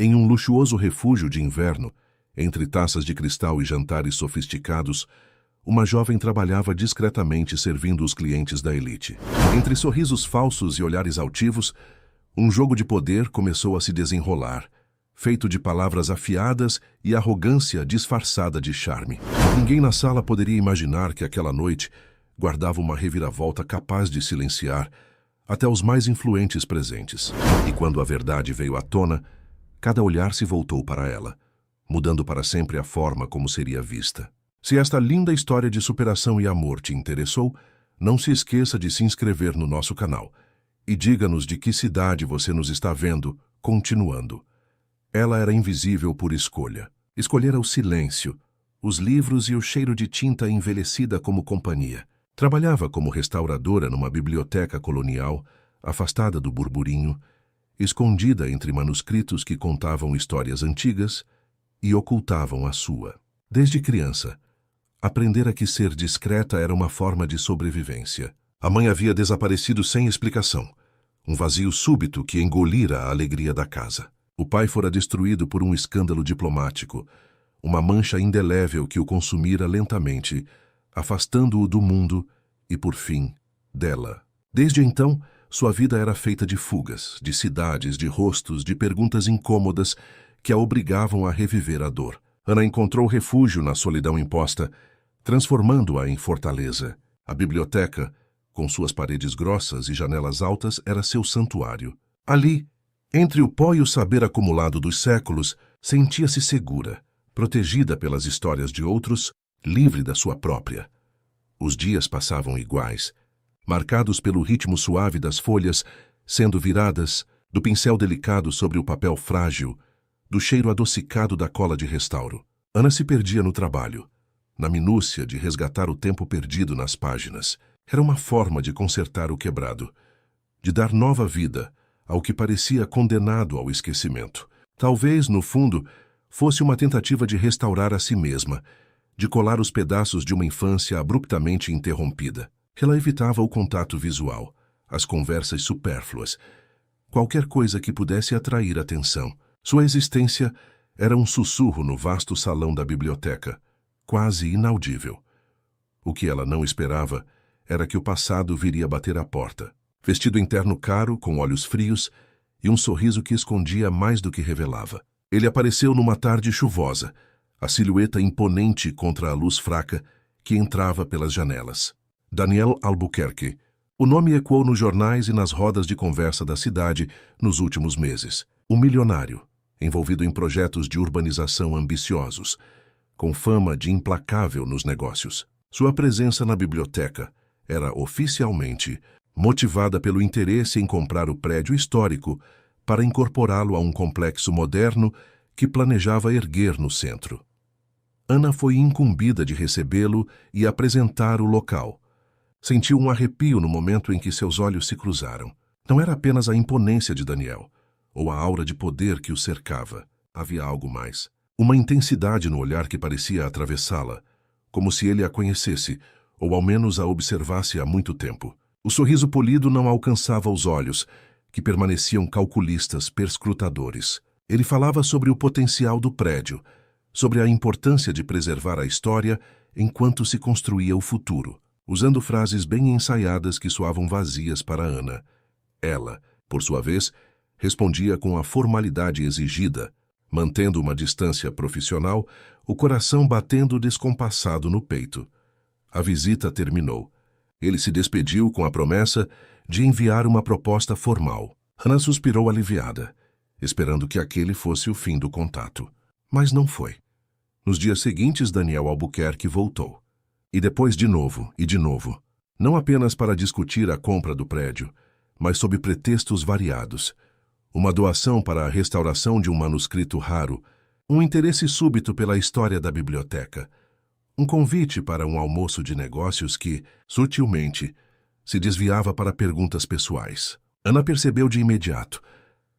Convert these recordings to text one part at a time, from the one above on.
Em um luxuoso refúgio de inverno, entre taças de cristal e jantares sofisticados, uma jovem trabalhava discretamente servindo os clientes da elite. Entre sorrisos falsos e olhares altivos, um jogo de poder começou a se desenrolar, feito de palavras afiadas e arrogância disfarçada de charme. Ninguém na sala poderia imaginar que aquela noite guardava uma reviravolta capaz de silenciar até os mais influentes presentes. E quando a verdade veio à tona, cada olhar se voltou para ela, mudando para sempre a forma como seria vista. Se esta linda história de superação e amor te interessou, não se esqueça de se inscrever no nosso canal e diga-nos de que cidade você nos está vendo, continuando. Ela era invisível por escolha. Escolhera o silêncio, os livros e o cheiro de tinta envelhecida como companhia. Trabalhava como restauradora numa biblioteca colonial, afastada do burburinho, escondida entre manuscritos que contavam histórias antigas e ocultavam a sua. Desde criança, aprendera que ser discreta era uma forma de sobrevivência. A mãe havia desaparecido sem explicação, um vazio súbito que engolira a alegria da casa. O pai fora destruído por um escândalo diplomático, uma mancha indelével que o consumira lentamente, afastando-o do mundo e, por fim, dela. Desde então, sua vida era feita de fugas, de cidades, de rostos, de perguntas incômodas que a obrigavam a reviver a dor. Ana encontrou refúgio na solidão imposta, transformando-a em fortaleza. A biblioteca, com suas paredes grossas e janelas altas, era seu santuário. Ali, entre o pó e o saber acumulado dos séculos, sentia-se segura, protegida pelas histórias de outros, livre da sua própria. Os dias passavam iguais, marcados pelo ritmo suave das folhas, sendo viradas, do pincel delicado sobre o papel frágil, do cheiro adocicado da cola de restauro. Ana se perdia no trabalho, na minúcia de resgatar o tempo perdido nas páginas. Era uma forma de consertar o quebrado, de dar nova vida ao que parecia condenado ao esquecimento. Talvez, no fundo, fosse uma tentativa de restaurar a si mesma, de colar os pedaços de uma infância abruptamente interrompida. Ela evitava o contato visual, as conversas supérfluas, qualquer coisa que pudesse atrair atenção. Sua existência era um sussurro no vasto salão da biblioteca, quase inaudível. O que ela não esperava era que o passado viria bater à porta, vestido em terno caro, com olhos frios e um sorriso que escondia mais do que revelava. Ele apareceu numa tarde chuvosa, a silhueta imponente contra a luz fraca que entrava pelas janelas. Daniel Albuquerque. O nome ecoou nos jornais e nas rodas de conversa da cidade nos últimos meses. Um milionário, envolvido em projetos de urbanização ambiciosos, com fama de implacável nos negócios. Sua presença na biblioteca era oficialmente motivada pelo interesse em comprar o prédio histórico para incorporá-lo a um complexo moderno que planejava erguer no centro. Ana foi incumbida de recebê-lo e apresentar o local. Sentiu um arrepio no momento em que seus olhos se cruzaram. Não era apenas a imponência de Daniel, ou a aura de poder que o cercava. Havia algo mais. Uma intensidade no olhar que parecia atravessá-la, como se ele a conhecesse, ou ao menos a observasse há muito tempo. O sorriso polido não alcançava os olhos, que permaneciam calculistas, perscrutadores. Ele falava sobre o potencial do prédio, sobre a importância de preservar a história enquanto se construía o futuro, usando frases bem ensaiadas que soavam vazias para Ana. Ela, por sua vez, respondia com a formalidade exigida, mantendo uma distância profissional, o coração batendo descompassado no peito. A visita terminou. Ele se despediu com a promessa de enviar uma proposta formal. Ana suspirou aliviada, esperando que aquele fosse o fim do contato. Mas não foi. Nos dias seguintes, Daniel Albuquerque voltou. E depois de novo, e de novo. Não apenas para discutir a compra do prédio, mas sob pretextos variados. Uma doação para a restauração de um manuscrito raro, um interesse súbito pela história da biblioteca, um convite para um almoço de negócios que, sutilmente, se desviava para perguntas pessoais. Ana percebeu de imediato.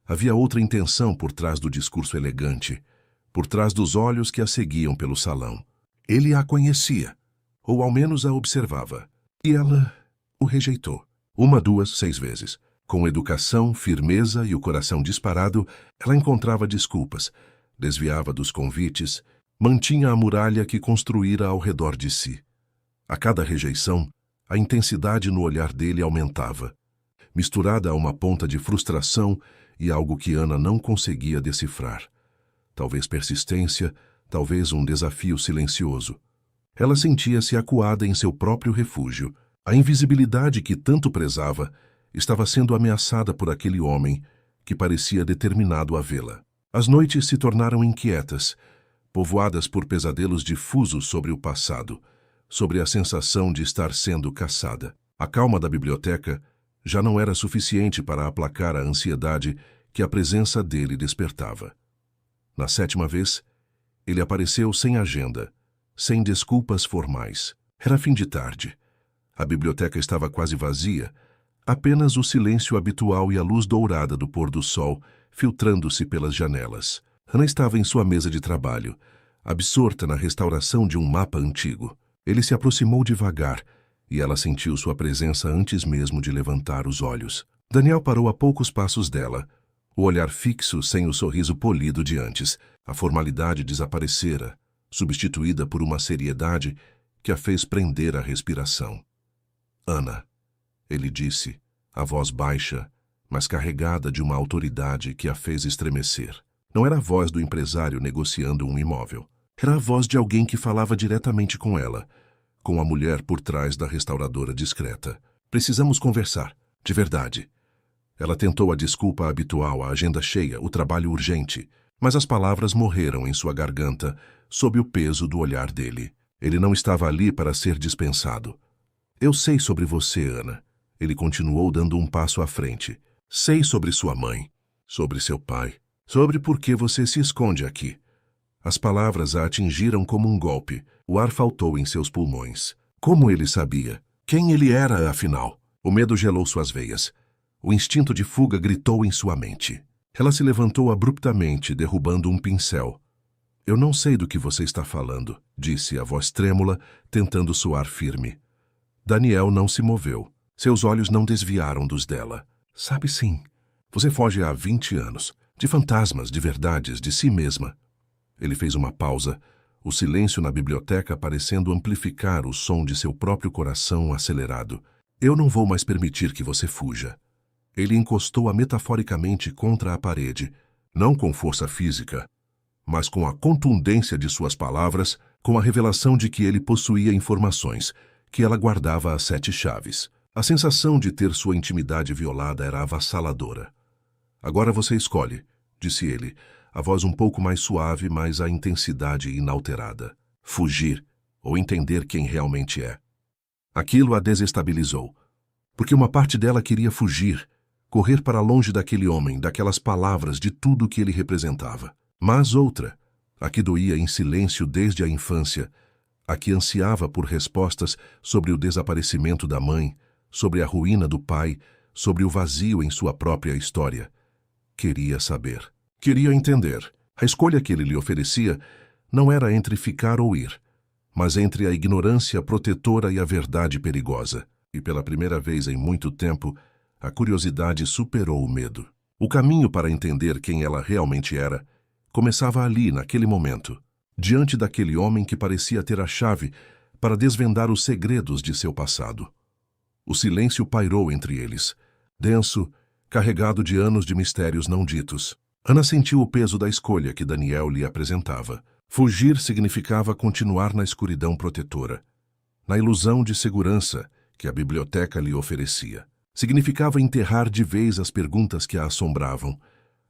Havia outra intenção por trás do discurso elegante, por trás dos olhos que a seguiam pelo salão. Ele a conhecia, ou ao menos a observava, e ela o rejeitou. 1, 2, 6 vezes. Com educação, firmeza e o coração disparado, ela encontrava desculpas, desviava dos convites, mantinha a muralha que construíra ao redor de si. A cada rejeição, a intensidade no olhar dele aumentava, misturada a uma ponta de frustração e algo que Ana não conseguia decifrar. Talvez persistência, talvez um desafio silencioso. Ela sentia-se acuada em seu próprio refúgio. A invisibilidade que tanto prezava estava sendo ameaçada por aquele homem que parecia determinado a vê-la. As noites se tornaram inquietas, povoadas por pesadelos difusos sobre o passado, sobre a sensação de estar sendo caçada. A calma da biblioteca já não era suficiente para aplacar a ansiedade que a presença dele despertava. Na 7ª vez, ele apareceu sem agenda, sem desculpas formais. Era fim de tarde. A biblioteca estava quase vazia, apenas o silêncio habitual e a luz dourada do pôr do sol filtrando-se pelas janelas. Ana estava em sua mesa de trabalho, absorta na restauração de um mapa antigo. Ele se aproximou devagar e ela sentiu sua presença antes mesmo de levantar os olhos. Daniel parou a poucos passos dela, o olhar fixo sem o sorriso polido de antes. A formalidade desaparecera, substituída por uma seriedade que a fez prender a respiração. Ana, ele disse, a voz baixa, mas carregada de uma autoridade que a fez estremecer. Não era a voz do empresário negociando um imóvel. Era a voz de alguém que falava diretamente com ela, com a mulher por trás da restauradora discreta. Precisamos conversar, de verdade. Ela tentou a desculpa habitual, a agenda cheia, o trabalho urgente, mas as palavras morreram em sua garganta, sob o peso do olhar dele. Ele não estava ali para ser dispensado. Eu sei sobre você, Ana. Ele continuou dando um passo à frente. Sei sobre sua mãe, sobre seu pai, sobre por que você se esconde aqui. As palavras a atingiram como um golpe. O ar faltou em seus pulmões. Como ele sabia? Quem ele era, afinal? O medo gelou suas veias. O instinto de fuga gritou em sua mente. Ela se levantou abruptamente, derrubando um pincel. Eu não sei do que você está falando, disse a voz trêmula, tentando soar firme. Daniel não se moveu. Seus olhos não desviaram dos dela. Sabe sim. Você foge há 20 anos. De fantasmas, de verdades, de si mesma. Ele fez uma pausa, o silêncio na biblioteca parecendo amplificar o som de seu próprio coração acelerado. Eu não vou mais permitir que você fuja. Ele encostou-a metaforicamente contra a parede, não com força física, mas com a contundência de suas palavras, com a revelação de que ele possuía informações, que ela guardava às 7 chaves. A sensação de ter sua intimidade violada era avassaladora. Agora você escolhe, disse ele, a voz um pouco mais suave, mas a intensidade inalterada. Fugir ou entender quem realmente é. Aquilo a desestabilizou, porque uma parte dela queria fugir, correr para longe daquele homem, daquelas palavras, de tudo que ele representava. Mas outra, a que doía em silêncio desde a infância, a que ansiava por respostas sobre o desaparecimento da mãe, sobre a ruína do pai, sobre o vazio em sua própria história. Queria saber. Queria entender. A escolha que ele lhe oferecia não era entre ficar ou ir, mas entre a ignorância protetora e a verdade perigosa. E pela primeira vez em muito tempo, a curiosidade superou o medo. O caminho para entender quem ela realmente era começava ali, naquele momento, diante daquele homem que parecia ter a chave para desvendar os segredos de seu passado. O silêncio pairou entre eles, denso, carregado de anos de mistérios não ditos. Ana sentiu o peso da escolha que Daniel lhe apresentava. Fugir significava continuar na escuridão protetora, na ilusão de segurança que a biblioteca lhe oferecia. Significava enterrar de vez as perguntas que a assombravam,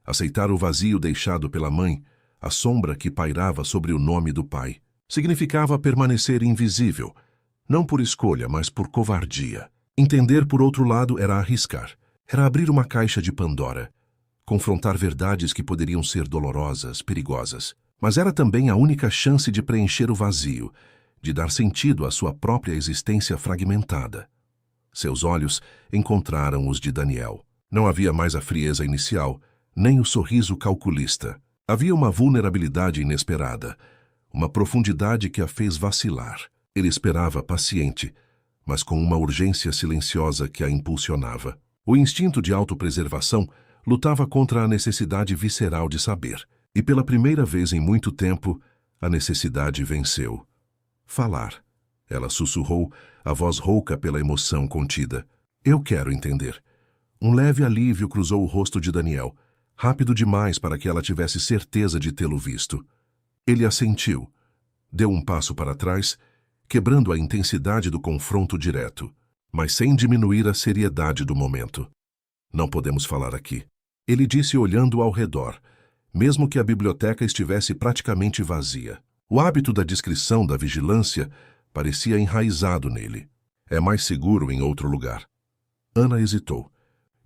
aceitar o vazio deixado pela mãe, a sombra que pairava sobre o nome do pai. Significava permanecer invisível, não por escolha, mas por covardia. Entender, por outro lado, era arriscar. Era abrir uma caixa de Pandora, confrontar verdades que poderiam ser dolorosas, perigosas. Mas era também a única chance de preencher o vazio, de dar sentido à sua própria existência fragmentada. Seus olhos encontraram os de Daniel. Não havia mais a frieza inicial, nem o sorriso calculista. Havia uma vulnerabilidade inesperada, uma profundidade que a fez vacilar. Ele esperava paciente, mas com uma urgência silenciosa que a impulsionava. O instinto de autopreservação lutava contra a necessidade visceral de saber. E pela primeira vez em muito tempo, a necessidade venceu. Falar. Ela sussurrou, a voz rouca pela emoção contida. Eu quero entender. Um leve alívio cruzou o rosto de Daniel, rápido demais para que ela tivesse certeza de tê-lo visto. Ele assentiu. Deu um passo para trás, quebrando a intensidade do confronto direto, mas sem diminuir a seriedade do momento. Não podemos falar aqui. Ele disse olhando ao redor, mesmo que a biblioteca estivesse praticamente vazia. O hábito da discrição, da vigilância, parecia enraizado nele. É mais seguro em outro lugar. Ana hesitou.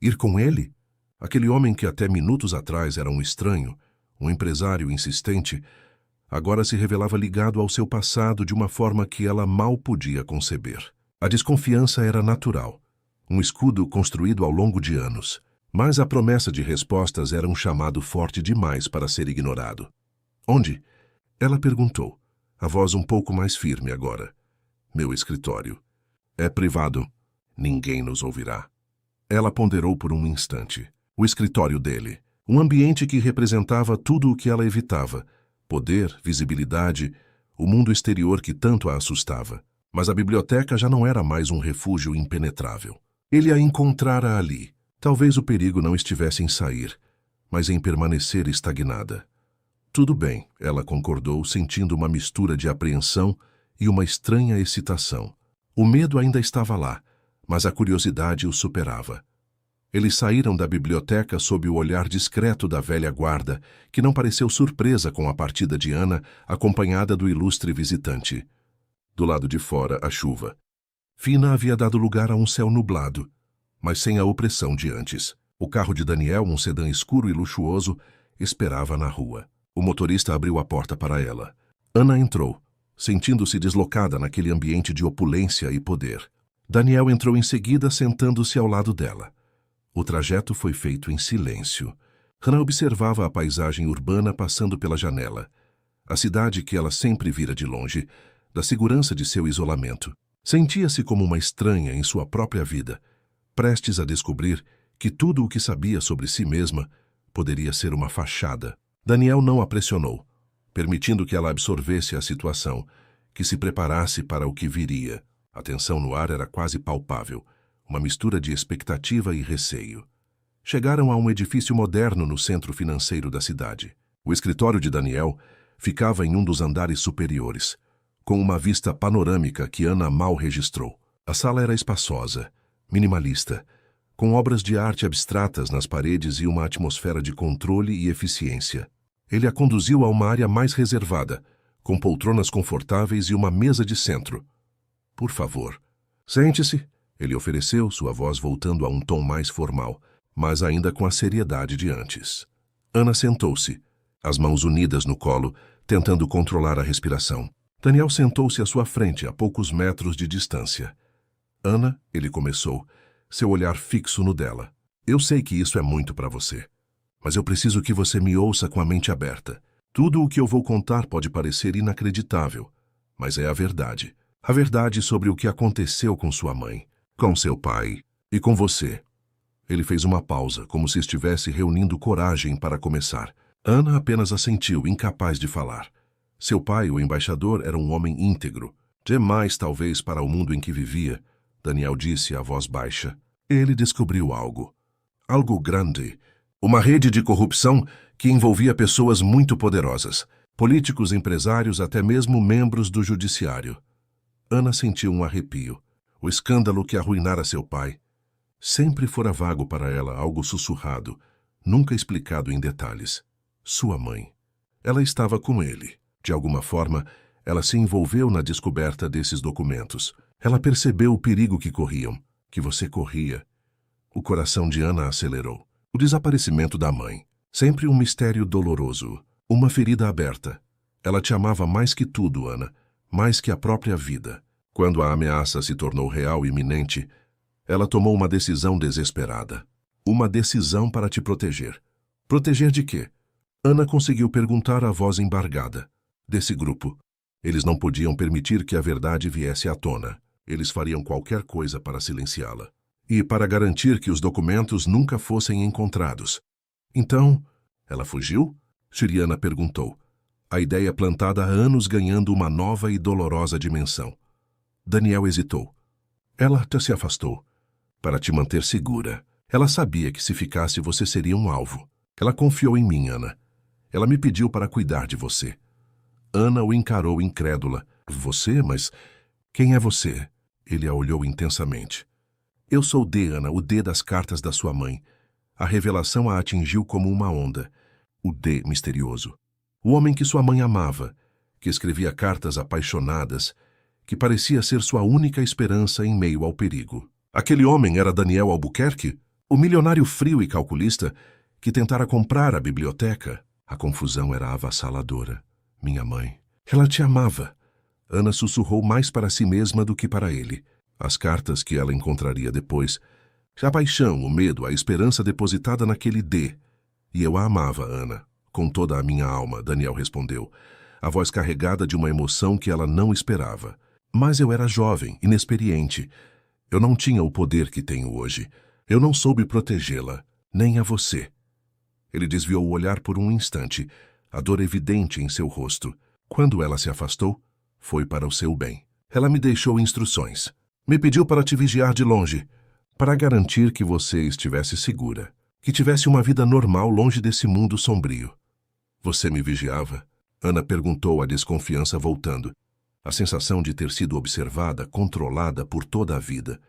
Ir com ele? Aquele homem que até minutos atrás era um estranho, um empresário insistente, agora se revelava ligado ao seu passado de uma forma que ela mal podia conceber. A desconfiança era natural, um escudo construído ao longo de anos, mas a promessa de respostas era um chamado forte demais para ser ignorado. Onde? Ela perguntou, a voz um pouco mais firme agora. Meu escritório. É privado. Ninguém nos ouvirá. Ela ponderou por um instante. O escritório dele. Um ambiente que representava tudo o que ela evitava. Poder, visibilidade, o mundo exterior que tanto a assustava. Mas a biblioteca já não era mais um refúgio impenetrável. Ele a encontrara ali. Talvez o perigo não estivesse em sair, mas em permanecer estagnada. Tudo bem, ela concordou, sentindo uma mistura de apreensão e uma estranha excitação. O medo ainda estava lá, mas a curiosidade o superava. Eles saíram da biblioteca sob o olhar discreto da velha guarda, que não pareceu surpresa com a partida de Ana, acompanhada do ilustre visitante. Do lado de fora, a chuva. Fina havia dado lugar a um céu nublado, mas sem a opressão de antes. O carro de Daniel, um sedã escuro e luxuoso, esperava na rua. O motorista abriu a porta para ela. Ana entrou, sentindo-se deslocada naquele ambiente de opulência e poder. Daniel entrou em seguida, sentando-se ao lado dela. O trajeto foi feito em silêncio. Ana observava a paisagem urbana passando pela janela. A cidade que ela sempre vira de longe, da segurança de seu isolamento. Sentia-se como uma estranha em sua própria vida, prestes a descobrir que tudo o que sabia sobre si mesma poderia ser uma fachada. Daniel não a pressionou, permitindo que ela absorvesse a situação, que se preparasse para o que viria. A tensão no ar era quase palpável, uma mistura de expectativa e receio. Chegaram a um edifício moderno no centro financeiro da cidade. O escritório de Daniel ficava em um dos andares superiores, com uma vista panorâmica que Ana mal registrou. A sala era espaçosa, minimalista, com obras de arte abstratas nas paredes e uma atmosfera de controle e eficiência. Ele a conduziu a uma área mais reservada, com poltronas confortáveis e uma mesa de centro. Por favor, sente-se, ele ofereceu, sua voz voltando a um tom mais formal, mas ainda com a seriedade de antes. Ana sentou-se, as mãos unidas no colo, tentando controlar a respiração. Daniel sentou-se à sua frente, a poucos metros de distância. Ana, ele começou, seu olhar fixo no dela. Eu sei que isso é muito para você, mas eu preciso que você me ouça com a mente aberta. Tudo o que eu vou contar pode parecer inacreditável, mas é a verdade. A verdade sobre o que aconteceu com sua mãe, com seu pai e com você. Ele fez uma pausa, como se estivesse reunindo coragem para começar. Ana apenas assentiu, incapaz de falar. Seu pai, o embaixador, era um homem íntegro. Demais, talvez, para o mundo em que vivia, Daniel disse a voz baixa. Ele descobriu algo. Algo grande. Uma rede de corrupção que envolvia pessoas muito poderosas. Políticos, empresários, até mesmo membros do judiciário. Ana sentiu um arrepio. O escândalo que arruinara seu pai. Sempre fora vago para ela, algo sussurrado, nunca explicado em detalhes. Sua mãe. Ela estava com ele. De alguma forma, ela se envolveu na descoberta desses documentos. Ela percebeu o perigo que corriam, que você corria. O coração de Ana acelerou. O desaparecimento da mãe. Sempre um mistério doloroso. Uma ferida aberta. Ela te amava mais que tudo, Ana. Mais que a própria vida. Quando a ameaça se tornou real e iminente, ela tomou uma decisão desesperada. Uma decisão para te proteger. Proteger de quê? Ana conseguiu perguntar à voz embargada. Desse grupo. Eles não podiam permitir que a verdade viesse à tona. Eles fariam qualquer coisa para silenciá-la. e para garantir que os documentos nunca fossem encontrados. Então, ela fugiu? Shiriana perguntou, a ideia plantada há anos ganhando uma nova e dolorosa dimensão. Daniel hesitou. Ela se afastou, para te manter segura. Ela sabia que se ficasse você seria um alvo. Ela confiou em mim, Ana. Ela me pediu para cuidar de você. Ana o encarou incrédula. Você? Mas quem é você? Ele a olhou intensamente. Eu sou o D, Ana, o D das cartas da sua mãe. A revelação a atingiu como uma onda. O D misterioso. O homem que sua mãe amava, que escrevia cartas apaixonadas, que parecia ser sua única esperança em meio ao perigo. Aquele homem era Daniel Albuquerque, o milionário frio e calculista que tentara comprar a biblioteca. A confusão era avassaladora. Minha mãe. Ela te amava. Ana sussurrou mais para si mesma do que para ele. As cartas que ela encontraria depois. A paixão, o medo, a esperança depositada naquele D. E eu a amava, Ana. Com toda a minha alma, Daniel respondeu, a voz carregada de uma emoção que ela não esperava. Mas eu era jovem, inexperiente. Eu não tinha o poder que tenho hoje. Eu não soube protegê-la, nem a você. Ele desviou o olhar por um instante, a dor evidente em seu rosto. Quando ela se afastou, foi para o seu bem. Ela me deixou instruções. Me pediu para te vigiar de longe, para garantir que você estivesse segura, que tivesse uma vida normal longe desse mundo sombrio. Você me vigiava? Ana perguntou, a desconfiança voltando. A sensação de ter sido observada, controlada por toda a vida.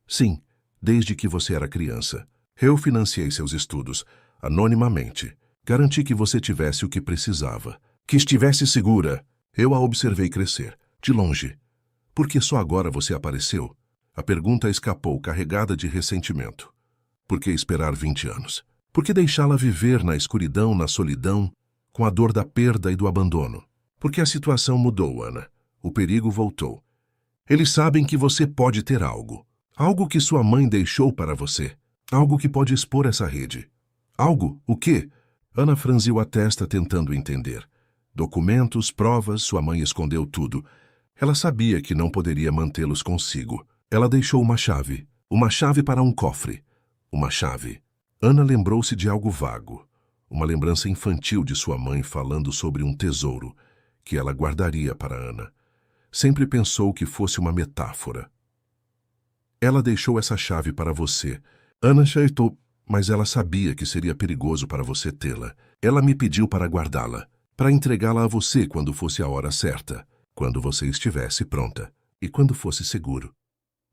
Sim, desde que você era criança. Eu financiei seus estudos, anonimamente. Garanti que você tivesse o que precisava, que estivesse segura. Eu a observei crescer, de longe. Por que só agora você apareceu? A pergunta escapou, carregada de ressentimento. Por que esperar 20 anos? Por que deixá-la viver na escuridão, na solidão, com a dor da perda e do abandono? Porque a situação mudou, Ana. O perigo voltou. Eles sabem que você pode ter algo. Algo que sua mãe deixou para você. Algo que pode expor essa rede. Algo? O quê? Ana franziu a testa tentando entender. Documentos, provas, sua mãe escondeu tudo. Ela sabia que não poderia mantê-los consigo. Ela deixou uma chave para um cofre. Uma chave. Ana lembrou-se de algo vago. Uma lembrança infantil de sua mãe falando sobre um tesouro que ela guardaria para Ana. Sempre pensou que fosse uma metáfora. Ela deixou essa chave para você. Ana aceitou, mas ela sabia que seria perigoso para você tê-la. Ela me pediu para guardá-la, para entregá-la a você quando fosse a hora certa, quando você estivesse pronta e quando fosse seguro.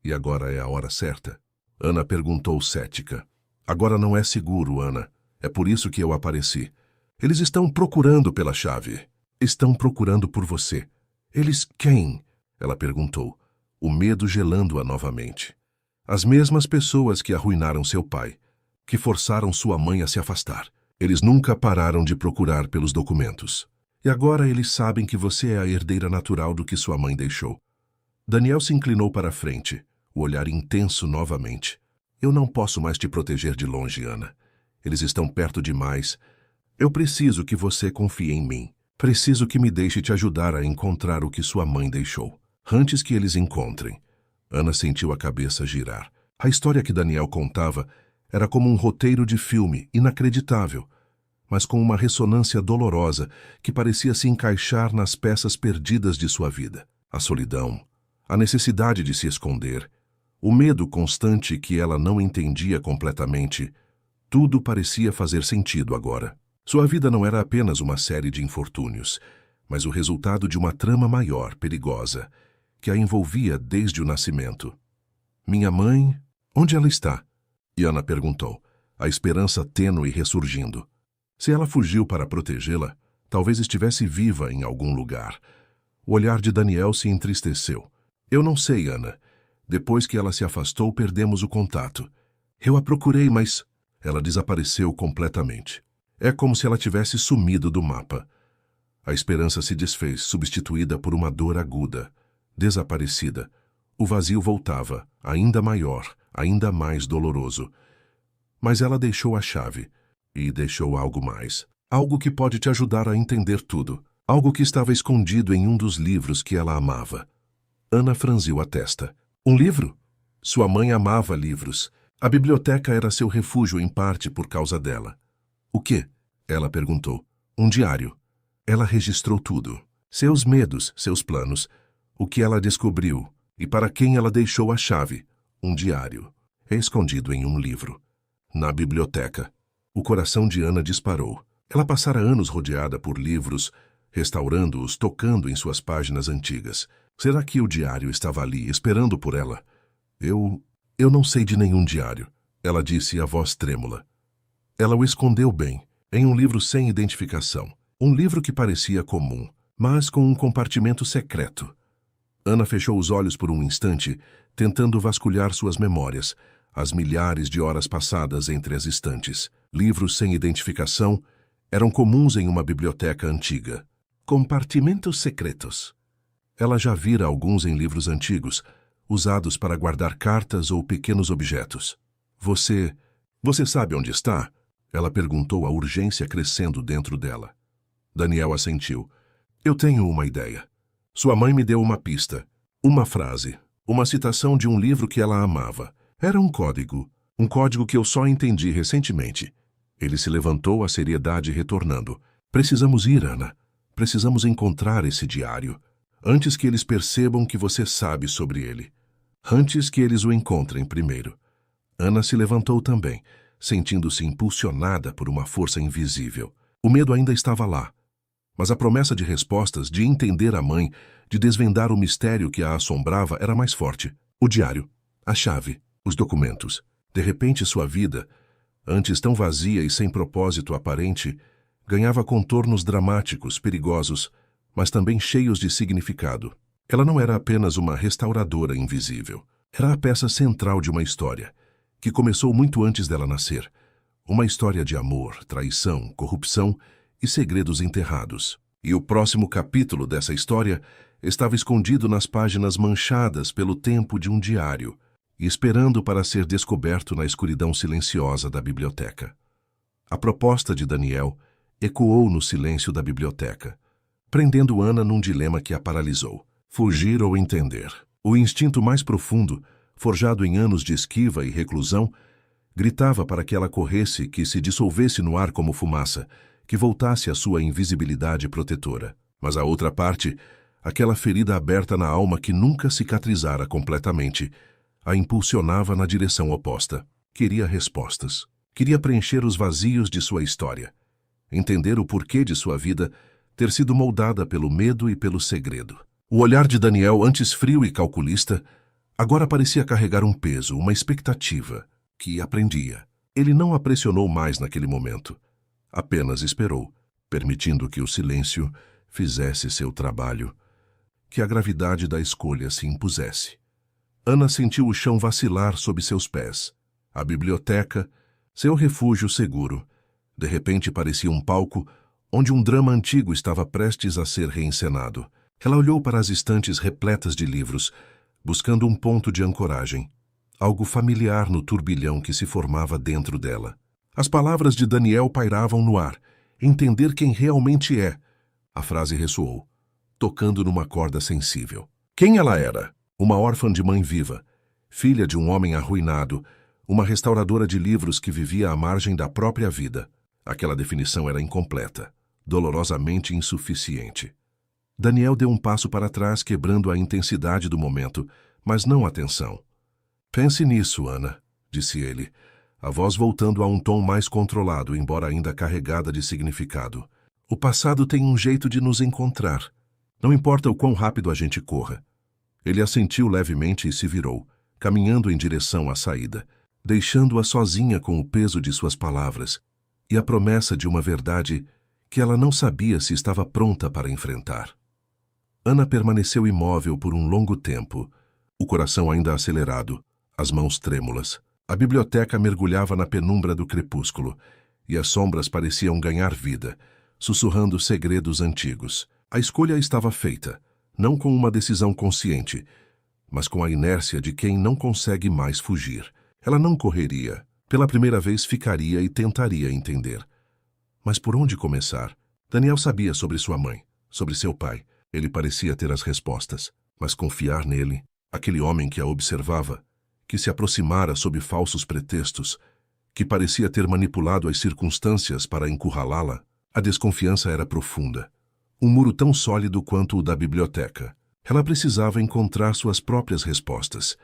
E agora é a hora certa? Ana perguntou cética. Agora não é seguro, Ana. É por isso que eu apareci. Eles estão procurando pela chave. Estão procurando por você. Eles quem? Ela perguntou, o medo gelando-a novamente. As mesmas pessoas que arruinaram seu pai, que forçaram sua mãe a se afastar. Eles nunca pararam de procurar pelos documentos. E agora eles sabem que você é a herdeira natural do que sua mãe deixou. Daniel se inclinou para a frente, o olhar intenso novamente. Eu não posso mais te proteger de longe, Ana. Eles estão perto demais. Eu preciso que você confie em mim. Preciso que me deixe te ajudar a encontrar o que sua mãe deixou. Antes que eles encontrem. Ana sentiu a cabeça girar. A história que Daniel contava era como um roteiro de filme, inacreditável, mas com uma ressonância dolorosa que parecia se encaixar nas peças perdidas de sua vida. A solidão, a necessidade de se esconder, o medo constante que ela não entendia completamente. Tudo parecia fazer sentido agora. Sua vida não era apenas uma série de infortúnios, mas o resultado de uma trama maior, perigosa, que a envolvia desde o nascimento. Minha mãe, onde ela está? E Ana perguntou, a esperança tênue ressurgindo. Se ela fugiu para protegê-la, talvez estivesse viva em algum lugar. O olhar de Daniel se entristeceu. Eu não sei, Ana. Depois que ela se afastou, perdemos o contato. Eu a procurei, mas ela desapareceu completamente. É como se ela tivesse sumido do mapa. A esperança se desfez, substituída por uma dor aguda. Desaparecida. O vazio voltava, ainda maior, ainda mais doloroso. Mas ela deixou a chave. E deixou algo mais. Algo que pode te ajudar a entender tudo. Algo que estava escondido em um dos livros que ela amava. Ana franziu a testa. Um livro? Sua mãe amava livros. A biblioteca era seu refúgio em parte por causa dela. O quê? Ela perguntou. Um diário. Ela registrou tudo. Seus medos, seus planos, o que ela descobriu e para quem ela deixou a chave. Um diário. Escondido em um livro. Na biblioteca. O coração de Ana disparou. Ela passara anos rodeada por livros, restaurando-os, tocando em suas páginas antigas. Será que o diário estava ali, esperando por ela? Eu não sei de nenhum diário, ela disse, a voz trêmula. Ela o escondeu bem, em um livro sem identificação. Um livro que parecia comum, mas com um compartimento secreto. Ana fechou os olhos por um instante, tentando vasculhar suas memórias, as milhares de horas passadas entre as estantes. Livros sem identificação eram comuns em uma biblioteca antiga. Compartimentos secretos. Ela já vira alguns em livros antigos, usados para guardar cartas ou pequenos objetos. Você sabe onde está? Ela perguntou, a urgência crescendo dentro dela. Daniel assentiu. Eu tenho uma ideia. Sua mãe me deu uma pista, uma frase, uma citação de um livro que ela amava. Era um código que eu só entendi recentemente. Ele se levantou, a seriedade retornando. Precisamos ir, Ana. Precisamos encontrar esse diário, antes que eles percebam que você sabe sobre ele. Antes que eles o encontrem primeiro. Ana se levantou também, sentindo-se impulsionada por uma força invisível. O medo ainda estava lá, mas a promessa de respostas, de entender a mãe, de desvendar o mistério que a assombrava era mais forte. O diário, a chave, os documentos. De repente sua vida, antes tão vazia e sem propósito aparente, ganhava contornos dramáticos, perigosos, mas também cheios de significado. Ela não era apenas uma restauradora invisível. Era a peça central de uma história, que começou muito antes dela nascer. Uma história de amor, traição, corrupção e segredos enterrados. E o próximo capítulo dessa história estava escondido nas páginas manchadas pelo tempo de um diário, esperando para ser descoberto na escuridão silenciosa da biblioteca. A proposta de Daniel ecoou no silêncio da biblioteca, prendendo Ana num dilema que a paralisou. Fugir ou entender. O instinto mais profundo, forjado em anos de esquiva e reclusão, gritava para que ela corresse, que se dissolvesse no ar como fumaça, que voltasse à sua invisibilidade protetora. Mas a outra parte, aquela ferida aberta na alma que nunca cicatrizara completamente, a impulsionava na direção oposta. Queria respostas. Queria preencher os vazios de sua história. Entender o porquê de sua vida ter sido moldada pelo medo e pelo segredo. O olhar de Daniel, antes frio e calculista, agora parecia carregar um peso, uma expectativa, que aprendia. Ele não a pressionou mais naquele momento. Apenas esperou, permitindo que o silêncio fizesse seu trabalho, que a gravidade da escolha se impusesse. Ana sentiu o chão vacilar sob seus pés. A biblioteca, seu refúgio seguro, de repente parecia um palco onde um drama antigo estava prestes a ser reencenado. Ela olhou para as estantes repletas de livros, buscando um ponto de ancoragem, algo familiar no turbilhão que se formava dentro dela. As palavras de Daniel pairavam no ar. Entender quem realmente é. A frase ressoou, tocando numa corda sensível. Quem ela era? Uma órfã de mãe viva, filha de um homem arruinado, uma restauradora de livros que vivia à margem da própria vida. Aquela definição era incompleta, dolorosamente insuficiente. Daniel deu um passo para trás, quebrando a intensidade do momento, mas não a tensão. Pense nisso, Ana, disse ele, a voz voltando a um tom mais controlado, embora ainda carregada de significado. O passado tem um jeito de nos encontrar. Não importa o quão rápido a gente corra. Ele assentiu levemente e se virou, caminhando em direção à saída, deixando-a sozinha com o peso de suas palavras e a promessa de uma verdade que ela não sabia se estava pronta para enfrentar. Ana permaneceu imóvel por um longo tempo, o coração ainda acelerado, as mãos trêmulas. A biblioteca mergulhava na penumbra do crepúsculo, e as sombras pareciam ganhar vida, sussurrando segredos antigos. A escolha estava feita, não com uma decisão consciente, mas com a inércia de quem não consegue mais fugir. Ela não correria. Pela primeira vez ficaria e tentaria entender. Mas por onde começar? Daniel sabia sobre sua mãe, sobre seu pai. Ele parecia ter as respostas, mas confiar nele, aquele homem que a observava, que se aproximara sob falsos pretextos, que parecia ter manipulado as circunstâncias para encurralá-la, a desconfiança era profunda. Um muro tão sólido quanto o da biblioteca. Ela precisava encontrar suas próprias respostas,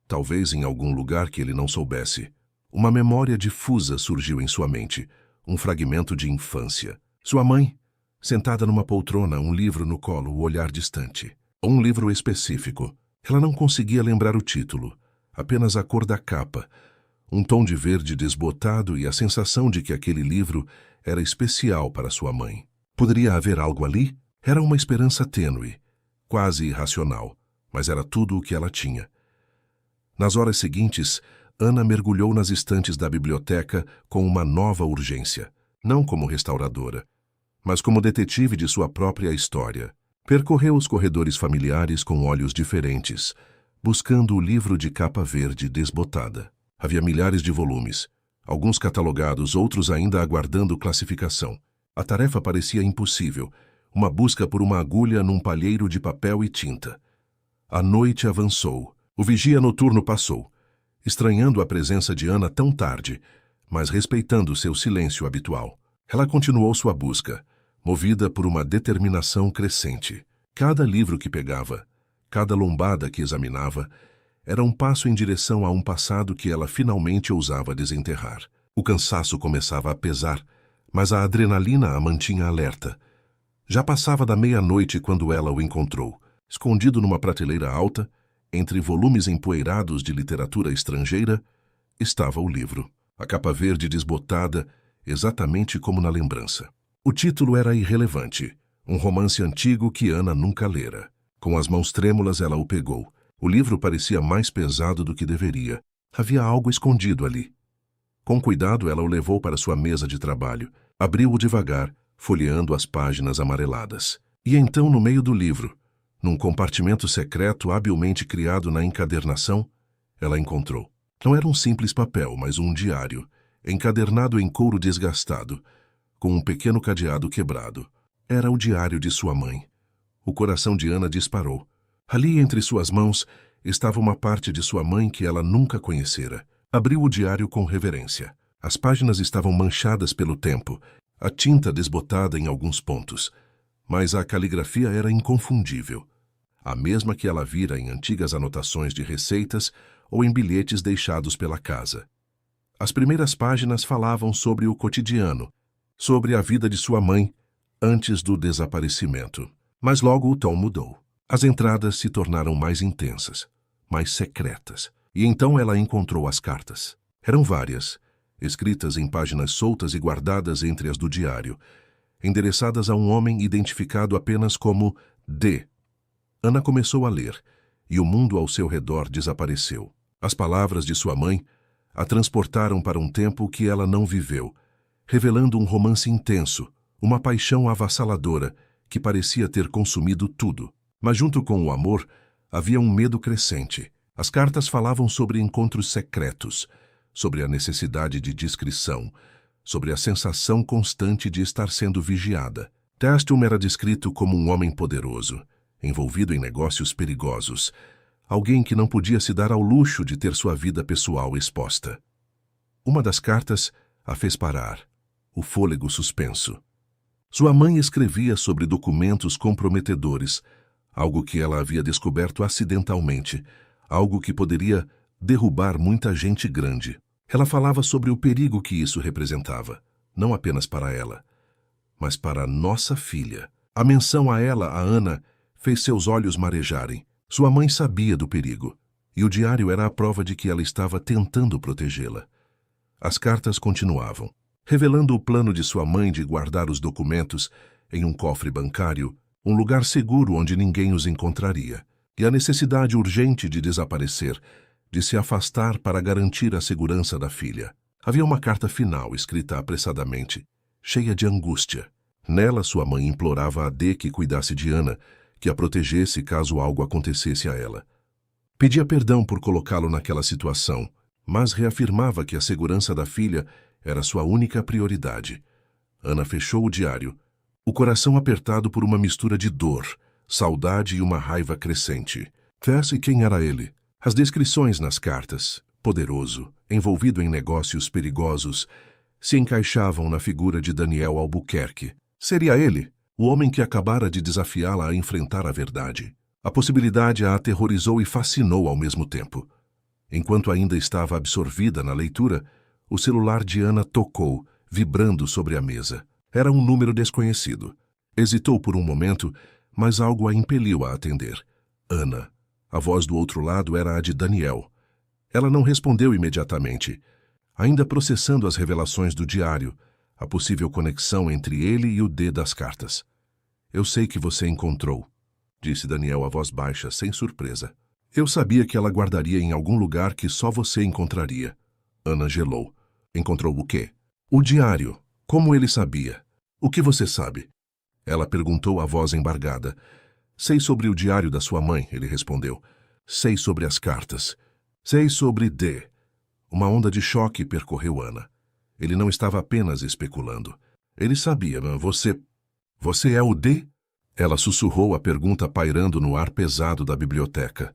talvez em algum lugar que ele não soubesse. Uma memória difusa surgiu em sua mente, um fragmento de infância. Sua mãe, sentada numa poltrona, um livro no colo, o olhar distante. Um livro específico. Ela não conseguia lembrar o título, apenas a cor da capa, um tom de verde desbotado e a sensação de que aquele livro era especial para sua mãe. Poderia haver algo ali? Era uma esperança tênue, quase irracional, mas era tudo o que ela tinha. Nas horas seguintes, Ana mergulhou nas estantes da biblioteca com uma nova urgência, não como restauradora, mas como detetive de sua própria história. Percorreu os corredores familiares com olhos diferentes, buscando o livro de capa verde desbotada. Havia milhares de volumes, alguns catalogados, outros ainda aguardando classificação. A tarefa parecia impossível, uma busca por uma agulha num palheiro de papel e tinta. A noite avançou. O vigia noturno passou, estranhando a presença de Ana tão tarde, mas respeitando seu silêncio habitual. Ela continuou sua busca, movida por uma determinação crescente. Cada livro que pegava, cada lombada que examinava, era um passo em direção a um passado que ela finalmente ousava desenterrar. O cansaço começava a pesar, mas a adrenalina a mantinha alerta. Já passava da meia-noite quando ela o encontrou, escondido numa prateleira alta, entre volumes empoeirados de literatura estrangeira, estava o livro. A capa verde desbotada, exatamente como na lembrança. O título era irrelevante, um romance antigo que Ana nunca lera. Com as mãos trêmulas ela o pegou. O livro parecia mais pesado do que deveria. Havia algo escondido ali. Com cuidado ela o levou para sua mesa de trabalho. Abriu-o devagar, folheando as páginas amareladas. E então, no meio do livro, num compartimento secreto habilmente criado na encadernação, ela encontrou. Não era um simples papel, mas um diário, encadernado em couro desgastado, com um pequeno cadeado quebrado. Era o diário de sua mãe. O coração de Ana disparou. Ali, entre suas mãos, estava uma parte de sua mãe que ela nunca conhecera. Abriu o diário com reverência. As páginas estavam manchadas pelo tempo, a tinta desbotada em alguns pontos, mas a caligrafia era inconfundível. A mesma que ela vira em antigas anotações de receitas ou em bilhetes deixados pela casa. As primeiras páginas falavam sobre o cotidiano, sobre a vida de sua mãe antes do desaparecimento. Mas logo o tom mudou. As entradas se tornaram mais intensas, mais secretas. E então ela encontrou as cartas. Eram várias, escritas em páginas soltas e guardadas entre as do diário, endereçadas a um homem identificado apenas como D. Ana começou a ler, e o mundo ao seu redor desapareceu. As palavras de sua mãe a transportaram para um tempo que ela não viveu, revelando um romance intenso, uma paixão avassaladora que parecia ter consumido tudo. Mas junto com o amor, havia um medo crescente. As cartas falavam sobre encontros secretos, sobre a necessidade de discrição, sobre a sensação constante de estar sendo vigiada. Testum era descrito como um homem poderoso, envolvido em negócios perigosos, alguém que não podia se dar ao luxo de ter sua vida pessoal exposta. Uma das cartas a fez parar, o fôlego suspenso. Sua mãe escrevia sobre documentos comprometedores, algo que ela havia descoberto acidentalmente, algo que poderia derrubar muita gente grande. Ela falava sobre o perigo que isso representava, não apenas para ela, mas para nossa filha. A menção a ela, a Ana, fez seus olhos marejarem. Sua mãe sabia do perigo, e o diário era a prova de que ela estava tentando protegê-la. As cartas continuavam, revelando o plano de sua mãe de guardar os documentos em um cofre bancário, um lugar seguro onde ninguém os encontraria, e a necessidade urgente de desaparecer, de se afastar para garantir a segurança da filha. Havia uma carta final escrita apressadamente, cheia de angústia. Nela, sua mãe implorava a D que cuidasse de Ana, que a protegesse caso algo acontecesse a ela. Pedia perdão por colocá-lo naquela situação, mas reafirmava que a segurança da filha era sua única prioridade. Ana fechou o diário, o coração apertado por uma mistura de dor, saudade e uma raiva crescente. Tess, quem era ele? As descrições nas cartas, poderoso, envolvido em negócios perigosos, se encaixavam na figura de Daniel Albuquerque. Seria ele, o homem que acabara de desafiá-la a enfrentar a verdade. A possibilidade a aterrorizou e fascinou ao mesmo tempo. Enquanto ainda estava absorvida na leitura, o celular de Ana tocou, vibrando sobre a mesa. Era um número desconhecido. Hesitou por um momento, mas algo a impeliu a atender. Ana. A voz do outro lado era a de Daniel. Ela não respondeu imediatamente, ainda processando as revelações do diário, a possível conexão entre ele e o D das cartas. Eu sei que você encontrou, disse Daniel a voz baixa, sem surpresa. Eu sabia que ela guardaria em algum lugar que só você encontraria. Ana gelou. Encontrou o quê? O diário. Como ele sabia? O que você sabe? Ela perguntou a voz embargada. Sei sobre o diário da sua mãe, ele respondeu. Sei sobre as cartas. Sei sobre D. Uma onda de choque percorreu Ana. Ele não estava apenas especulando. Ele sabia, você é o D? Ela sussurrou a pergunta pairando no ar pesado da biblioteca.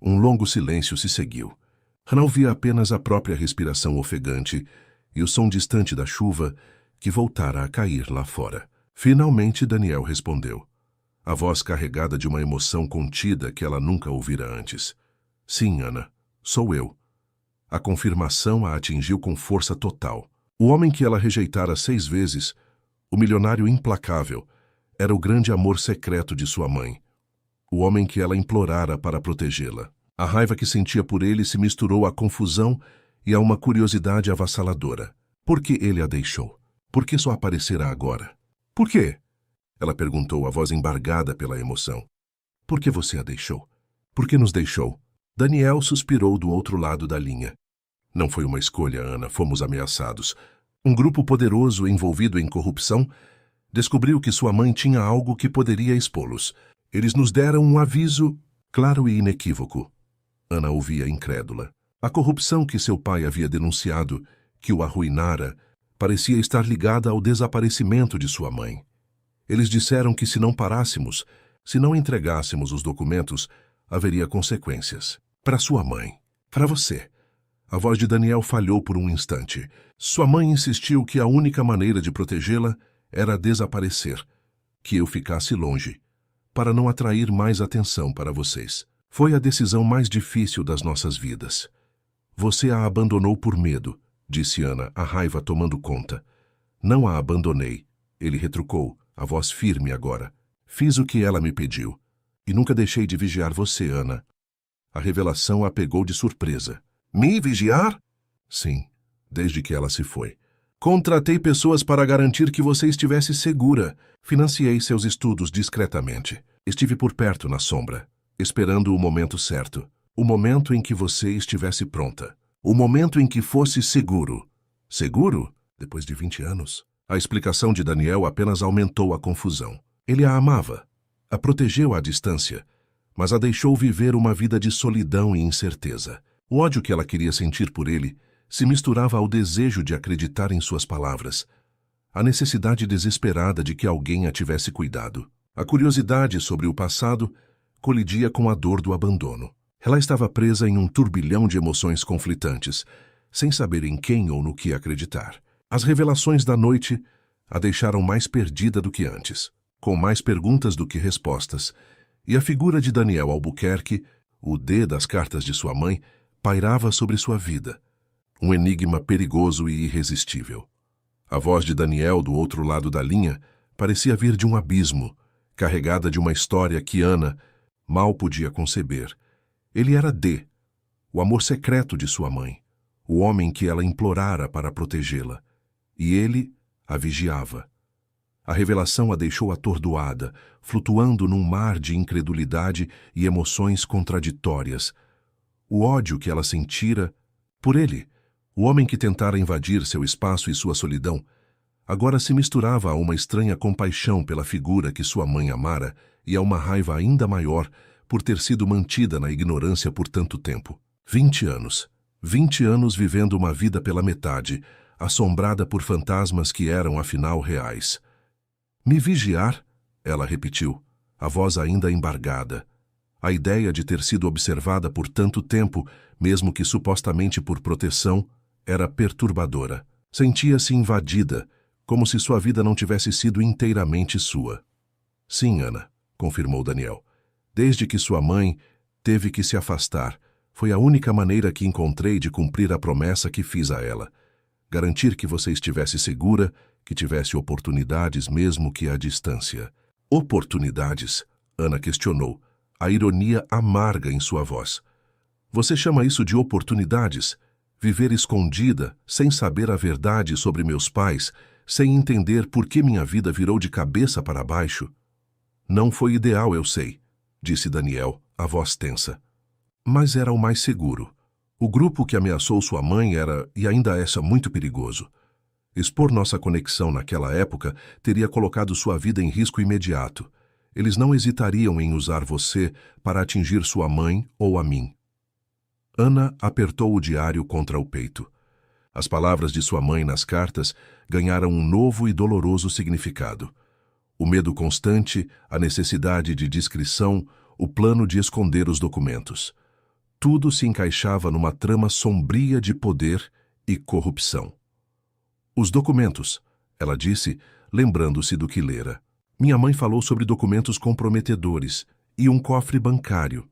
Um longo silêncio se seguiu. Ana ouvia apenas a própria respiração ofegante e o som distante da chuva que voltara a cair lá fora. Finalmente Daniel respondeu. A voz carregada de uma emoção contida que ela nunca ouvira antes. Sim, Ana, sou eu. A confirmação a atingiu com força total. O homem que ela rejeitara 6 vezes, o milionário implacável, era o grande amor secreto de sua mãe. O homem que ela implorara para protegê-la. A raiva que sentia por ele se misturou à confusão e a uma curiosidade avassaladora. Por que ele a deixou? Por que só aparecerá agora? Por quê? Ela perguntou, a voz embargada pela emoção. Por que você a deixou? Por que nos deixou? Daniel suspirou do outro lado da linha. Não foi uma escolha, Ana, fomos ameaçados. Um grupo poderoso envolvido em corrupção descobriu que sua mãe tinha algo que poderia expô-los. Eles nos deram um aviso claro e inequívoco. Ana ouvia incrédula. A corrupção que seu pai havia denunciado, que o arruinara, parecia estar ligada ao desaparecimento de sua mãe. Eles disseram que se não parássemos, se não entregássemos os documentos, haveria consequências. Para sua mãe. Para você. A voz de Daniel falhou por um instante. Sua mãe insistiu que a única maneira de protegê-la era desaparecer, que eu ficasse longe, para não atrair mais atenção para vocês. Foi a decisão mais difícil das nossas vidas. Você a abandonou por medo, disse Ana, a raiva tomando conta. Não a abandonei, ele retrucou, a voz firme agora. Fiz o que ela me pediu. E nunca deixei de vigiar você, Ana. A revelação a pegou de surpresa. Me vigiar? Sim, desde que ela se foi. Contratei pessoas para garantir que você estivesse segura. Financiei seus estudos discretamente. Estive por perto na sombra, esperando o momento certo. O momento em que você estivesse pronta. O momento em que fosse seguro. Seguro? Depois de 20 anos? A explicação de Daniel apenas aumentou a confusão. Ele a amava. A protegeu à distância, mas a deixou viver uma vida de solidão e incerteza. O ódio que ela queria sentir por ele se misturava ao desejo de acreditar em suas palavras, a necessidade desesperada de que alguém a tivesse cuidado. A curiosidade sobre o passado colidia com a dor do abandono. Ela estava presa em um turbilhão de emoções conflitantes, sem saber em quem ou no que acreditar. As revelações da noite a deixaram mais perdida do que antes, com mais perguntas do que respostas, e a figura de Daniel Albuquerque, o D das cartas de sua mãe, pairava sobre sua vida, um enigma perigoso e irresistível. A voz de Daniel do outro lado da linha parecia vir de um abismo, carregada de uma história que Ana mal podia conceber. Ele era D, o amor secreto de sua mãe, o homem que ela implorara para protegê-la, e ele a vigiava. A revelação a deixou atordoada, flutuando num mar de incredulidade e emoções contraditórias. O ódio que ela sentira por ele, o homem que tentara invadir seu espaço e sua solidão, agora se misturava a uma estranha compaixão pela figura que sua mãe amara e a uma raiva ainda maior por ter sido mantida na ignorância por tanto tempo. 20 anos. 20 anos vivendo uma vida pela metade, assombrada por fantasmas que eram, afinal, reais. Me vigiar? Ela repetiu, a voz ainda embargada. A ideia de ter sido observada por tanto tempo, mesmo que supostamente por proteção, era perturbadora. Sentia-se invadida, como se sua vida não tivesse sido inteiramente sua. Sim, Ana, confirmou Daniel. Desde que sua mãe teve que se afastar, foi a única maneira que encontrei de cumprir a promessa que fiz a ela. Garantir que você estivesse segura, que tivesse oportunidades mesmo que à distância. Oportunidades? Ana questionou, a ironia amarga em sua voz. Você chama isso de oportunidades? Viver escondida, sem saber a verdade sobre meus pais, sem entender por que minha vida virou de cabeça para baixo? Não foi ideal, eu sei, disse Daniel, a voz tensa. Mas era o mais seguro. O grupo que ameaçou sua mãe era, e ainda é, muito perigoso. Expor nossa conexão naquela época teria colocado sua vida em risco imediato. Eles não hesitariam em usar você para atingir sua mãe ou a mim. Ana apertou o diário contra o peito. As palavras de sua mãe nas cartas ganharam um novo e doloroso significado. O medo constante, a necessidade de discrição, o plano de esconder os documentos. Tudo se encaixava numa trama sombria de poder e corrupção. Os documentos, ela disse, lembrando-se do que lera. Minha mãe falou sobre documentos comprometedores e um cofre bancário.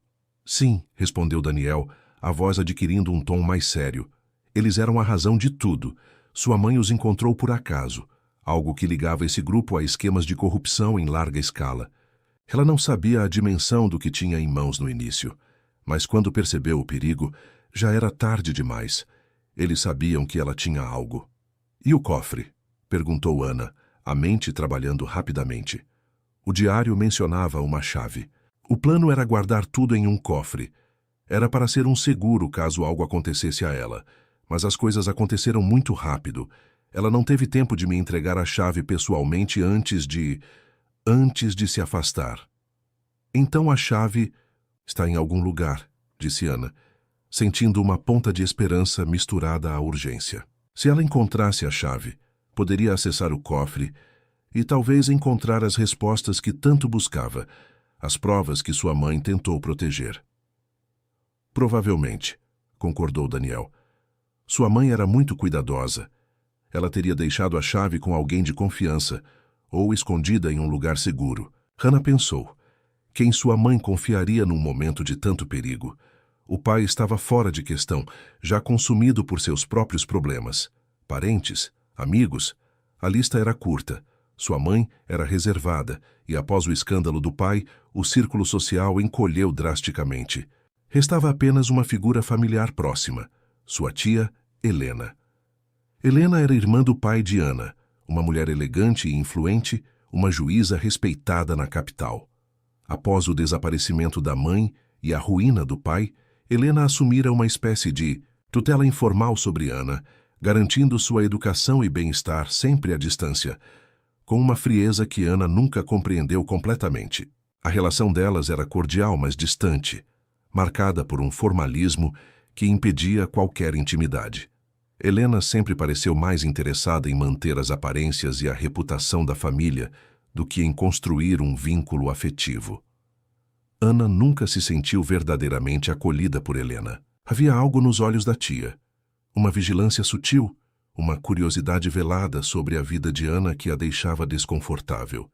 Sim, respondeu Daniel, a voz adquirindo um tom mais sério. Eles eram a razão de tudo. Sua mãe os encontrou por acaso, algo que ligava esse grupo a esquemas de corrupção em larga escala. Ela não sabia a dimensão do que tinha em mãos no início, mas quando percebeu o perigo, já era tarde demais. Eles sabiam que ela tinha algo. E o cofre? Perguntou Ana, a mente trabalhando rapidamente. O diário mencionava uma chave. O plano era guardar tudo em um cofre. Era para ser um seguro caso algo acontecesse a ela, mas as coisas aconteceram muito rápido. Ela não teve tempo de me entregar a chave pessoalmente antes de se afastar. Então a chave está em algum lugar, disse Ana, sentindo uma ponta de esperança misturada à urgência. Se ela encontrasse a chave, poderia acessar o cofre e talvez encontrar as respostas que tanto buscava, as provas que sua mãe tentou proteger. Provavelmente, concordou Daniel. Sua mãe era muito cuidadosa. Ela teria deixado a chave com alguém de confiança ou escondida em um lugar seguro. Hannah pensou. Quem sua mãe confiaria num momento de tanto perigo? O pai estava fora de questão, já consumido por seus próprios problemas. Parentes, amigos, a lista era curta. Sua mãe era reservada e, após o escândalo do pai, o círculo social encolheu drasticamente. Restava apenas uma figura familiar próxima, sua tia, Helena. Helena era irmã do pai de Ana, uma mulher elegante e influente, uma juíza respeitada na capital. Após o desaparecimento da mãe e a ruína do pai, Helena assumira uma espécie de tutela informal sobre Ana, garantindo sua educação e bem-estar sempre à distância, com uma frieza que Ana nunca compreendeu completamente. A relação delas era cordial, mas distante, marcada por um formalismo que impedia qualquer intimidade. Helena sempre pareceu mais interessada em manter as aparências e a reputação da família do que em construir um vínculo afetivo. Ana nunca se sentiu verdadeiramente acolhida por Helena. Havia algo nos olhos da tia, uma vigilância sutil, uma curiosidade velada sobre a vida de Ana que a deixava desconfortável.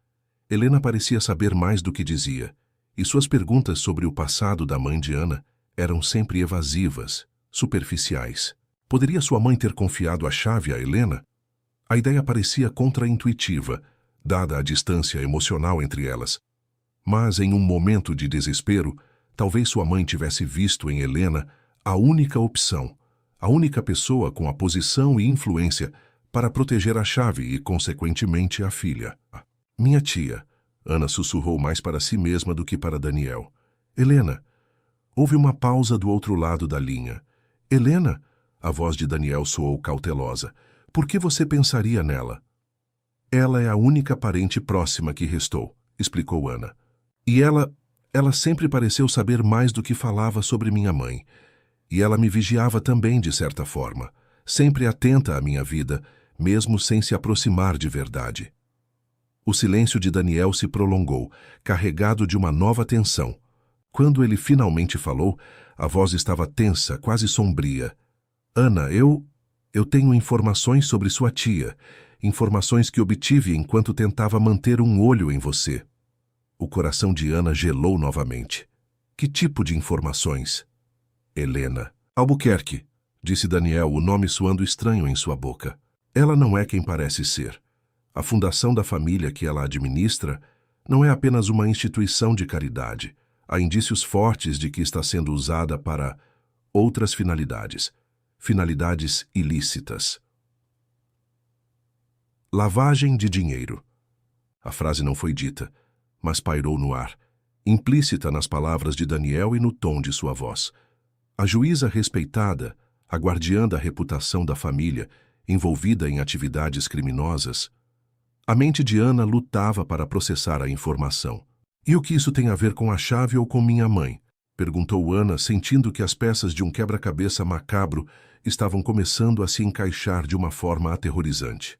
Helena parecia saber mais do que dizia, e suas perguntas sobre o passado da mãe de Ana eram sempre evasivas, superficiais. Poderia sua mãe ter confiado a chave a Helena? A ideia parecia contraintuitiva, dada a distância emocional entre elas. Mas, em um momento de desespero, talvez sua mãe tivesse visto em Helena a única opção, a única pessoa com a posição e influência para proteger a chave e, consequentemente, a filha. Minha tia, Ana sussurrou mais para si mesma do que para Daniel. Helena. Houve uma pausa do outro lado da linha. Helena? A voz de Daniel soou cautelosa. Por que você pensaria nela? Ela é a única parente próxima que restou, explicou Ana. E ela sempre pareceu saber mais do que falava sobre minha mãe. E ela me vigiava também, de certa forma, sempre atenta à minha vida, mesmo sem se aproximar de verdade. O silêncio de Daniel se prolongou, carregado de uma nova tensão. Quando ele finalmente falou, a voz estava tensa, quase sombria. Ana, eu tenho informações sobre sua tia, informações que obtive enquanto tentava manter um olho em você. O coração de Ana gelou novamente. Que tipo de informações? Helena. Albuquerque, disse Daniel, o nome soando estranho em sua boca. Ela não é quem parece ser. A fundação da família que ela administra não é apenas uma instituição de caridade. Há indícios fortes de que está sendo usada para outras finalidades. Finalidades ilícitas. Lavagem de dinheiro. A frase não foi dita, mas pairou no ar, implícita nas palavras de Daniel e no tom de sua voz. A juíza respeitada, a guardiã da reputação da família, envolvida em atividades criminosas. A mente de Ana lutava para processar a informação. E o que isso tem a ver com a chave ou com minha mãe? Perguntou Ana, sentindo que as peças de um quebra-cabeça macabro estavam começando a se encaixar de uma forma aterrorizante.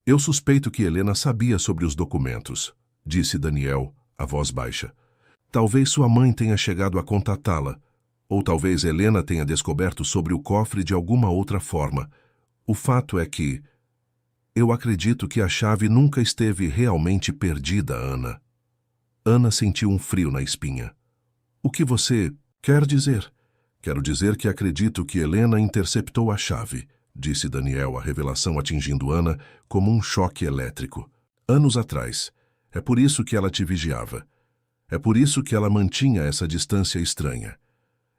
Eu suspeito que Helena sabia sobre os documentos, disse Daniel, a voz baixa. Talvez sua mãe tenha chegado a contatá-la, ou talvez Helena tenha descoberto sobre o cofre de alguma outra forma. O fato é que eu acredito que a chave nunca esteve realmente perdida, Ana. Ana sentiu um frio na espinha. O que você quer dizer? Quero dizer que acredito que Helena interceptou a chave, disse Daniel, a revelação atingindo Ana como um choque elétrico. Anos atrás. É por isso que ela te vigiava. É por isso que ela mantinha essa distância estranha.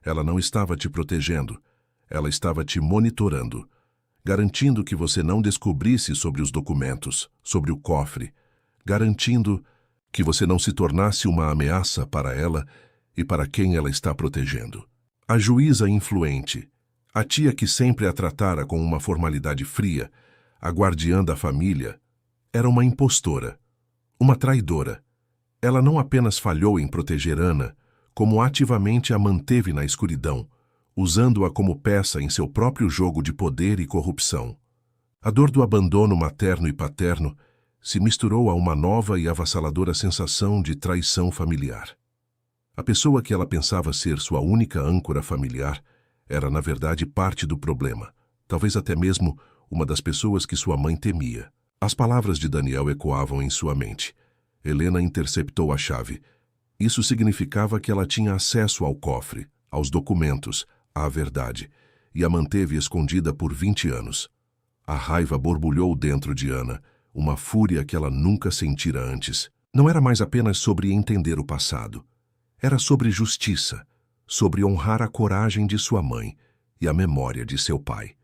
Ela não estava te protegendo. Ela estava te monitorando, garantindo que você não descobrisse sobre os documentos, sobre o cofre, garantindo que você não se tornasse uma ameaça para ela e para quem ela está protegendo. A juíza influente, a tia que sempre a tratara com uma formalidade fria, a guardiã da família, era uma impostora, uma traidora. Ela não apenas falhou em proteger Ana, como ativamente a manteve na escuridão, usando-a como peça em seu próprio jogo de poder e corrupção. A dor do abandono materno e paterno se misturou a uma nova e avassaladora sensação de traição familiar. A pessoa que ela pensava ser sua única âncora familiar era, na verdade, parte do problema, talvez até mesmo uma das pessoas que sua mãe temia. As palavras de Daniel ecoavam em sua mente. Helena interceptou a chave. Isso significava que ela tinha acesso ao cofre, aos documentos, à verdade, e a manteve escondida por 20 anos. A raiva borbulhou dentro de Ana, uma fúria que ela nunca sentira antes. Não era mais apenas sobre entender o passado. Era sobre justiça, sobre honrar a coragem de sua mãe e a memória de seu pai.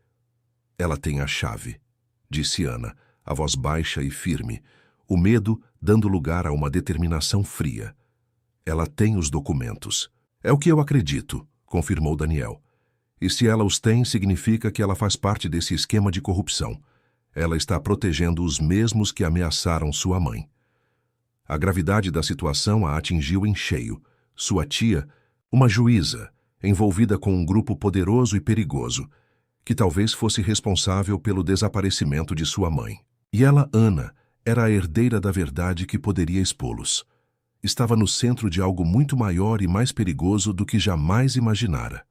Ela tem a chave, disse Ana, a voz baixa e firme, o medo dando lugar a uma determinação fria. Ela tem os documentos. É o que eu acredito, confirmou Daniel. E se ela os tem, significa que ela faz parte desse esquema de corrupção. Ela está protegendo os mesmos que ameaçaram sua mãe. A gravidade da situação a atingiu em cheio. Sua tia, uma juíza, envolvida com um grupo poderoso e perigoso, que talvez fosse responsável pelo desaparecimento de sua mãe. E ela, Ana, era a herdeira da verdade que poderia expô-los. Estava no centro de algo muito maior e mais perigoso do que jamais imaginara.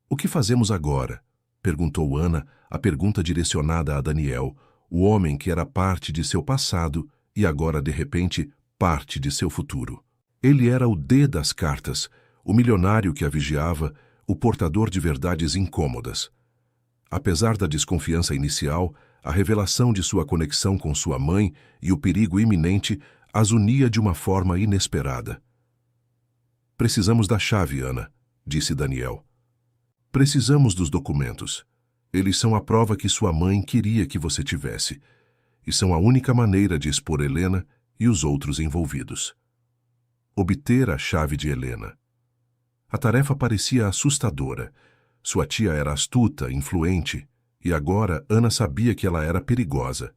O que fazemos agora? Perguntou Ana, a pergunta direcionada a Daniel, o homem que era parte de seu passado e agora, de repente, parte de seu futuro. Ele era o D das cartas, o milionário que a vigiava, o portador de verdades incômodas. Apesar da desconfiança inicial, a revelação de sua conexão com sua mãe e o perigo iminente as unia de uma forma inesperada. Precisamos da chave, Ana, disse Daniel. Precisamos dos documentos. Eles são a prova que sua mãe queria que você tivesse, e são a única maneira de expor Helena e os outros envolvidos. Obter a chave de Helena. A tarefa parecia assustadora. Sua tia era astuta, influente, e agora Ana sabia que ela era perigosa.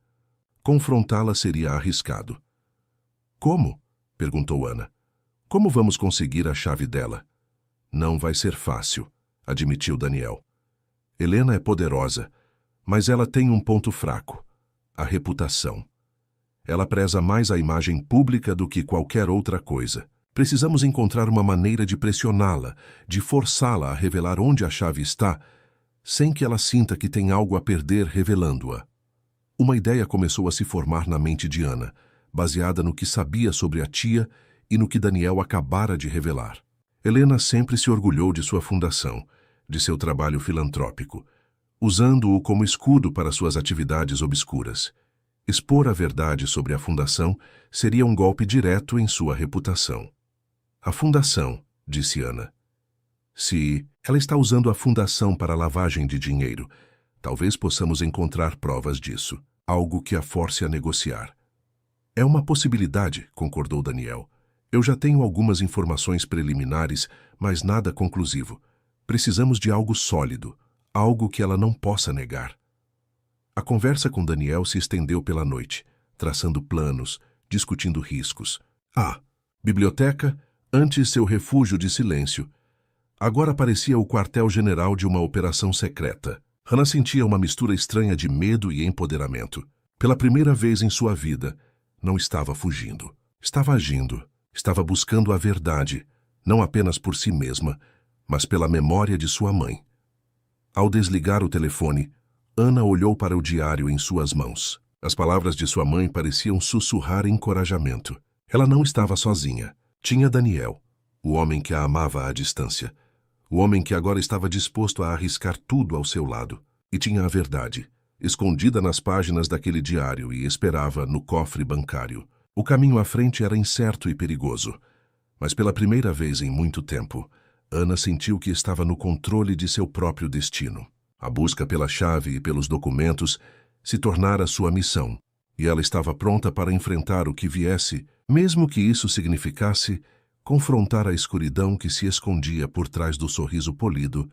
Confrontá-la seria arriscado. Como? Perguntou Ana. Como vamos conseguir a chave dela? Não vai ser fácil, admitiu Daniel. Helena é poderosa, mas ela tem um ponto fraco: a reputação. Ela preza mais a imagem pública do que qualquer outra coisa. Precisamos encontrar uma maneira de pressioná-la, de forçá-la a revelar onde a chave está, sem que ela sinta que tem algo a perder revelando-a. Uma ideia começou a se formar na mente de Ana, baseada no que sabia sobre a tia e no que Daniel acabara de revelar. Helena sempre se orgulhou de sua fundação, de seu trabalho filantrópico, usando-o como escudo para suas atividades obscuras. Expor a verdade sobre a fundação seria um golpe direto em sua reputação. A fundação, disse Ana. Se ela está usando a fundação para lavagem de dinheiro, talvez possamos encontrar provas disso, algo que a force a negociar. É uma possibilidade, concordou Daniel. Eu já tenho algumas informações preliminares, mas nada conclusivo. Precisamos de algo sólido, algo que ela não possa negar. A conversa com Daniel se estendeu pela noite, traçando planos, discutindo riscos. Biblioteca, antes seu refúgio de silêncio. Agora parecia o quartel-general de uma operação secreta. Hannah sentia uma mistura estranha de medo e empoderamento. Pela primeira vez em sua vida, não estava fugindo. Estava agindo. Estava buscando a verdade, não apenas por si mesma, mas pela memória de sua mãe. Ao desligar o telefone, Ana olhou para o diário em suas mãos. As palavras de sua mãe pareciam sussurrar encorajamento. Ela não estava sozinha. Tinha Daniel, o homem que a amava à distância. O homem que agora estava disposto a arriscar tudo ao seu lado. E tinha a verdade, escondida nas páginas daquele diário e esperava no cofre bancário. O caminho à frente era incerto e perigoso. Mas pela primeira vez em muito tempo, Ana sentiu que estava no controle de seu próprio destino. A busca pela chave e pelos documentos se tornara sua missão, e ela estava pronta para enfrentar o que viesse, mesmo que isso significasse confrontar a escuridão que se escondia por trás do sorriso polido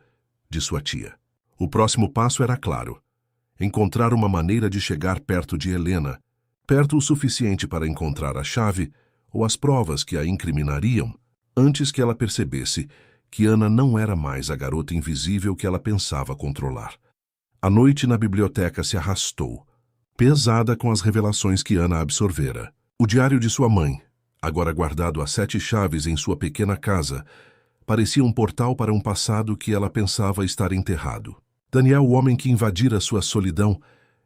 de sua tia. O próximo passo era claro: encontrar uma maneira de chegar perto de Helena, perto o suficiente para encontrar a chave ou as provas que a incriminariam, antes que ela percebesse que Ana não era mais a garota invisível que ela pensava controlar. A noite na biblioteca se arrastou, pesada com as revelações que Ana absorvera. O diário de sua mãe, agora guardado a 7 chaves em sua pequena casa, parecia um portal para um passado que ela pensava estar enterrado. Daniel, o homem que invadira sua solidão,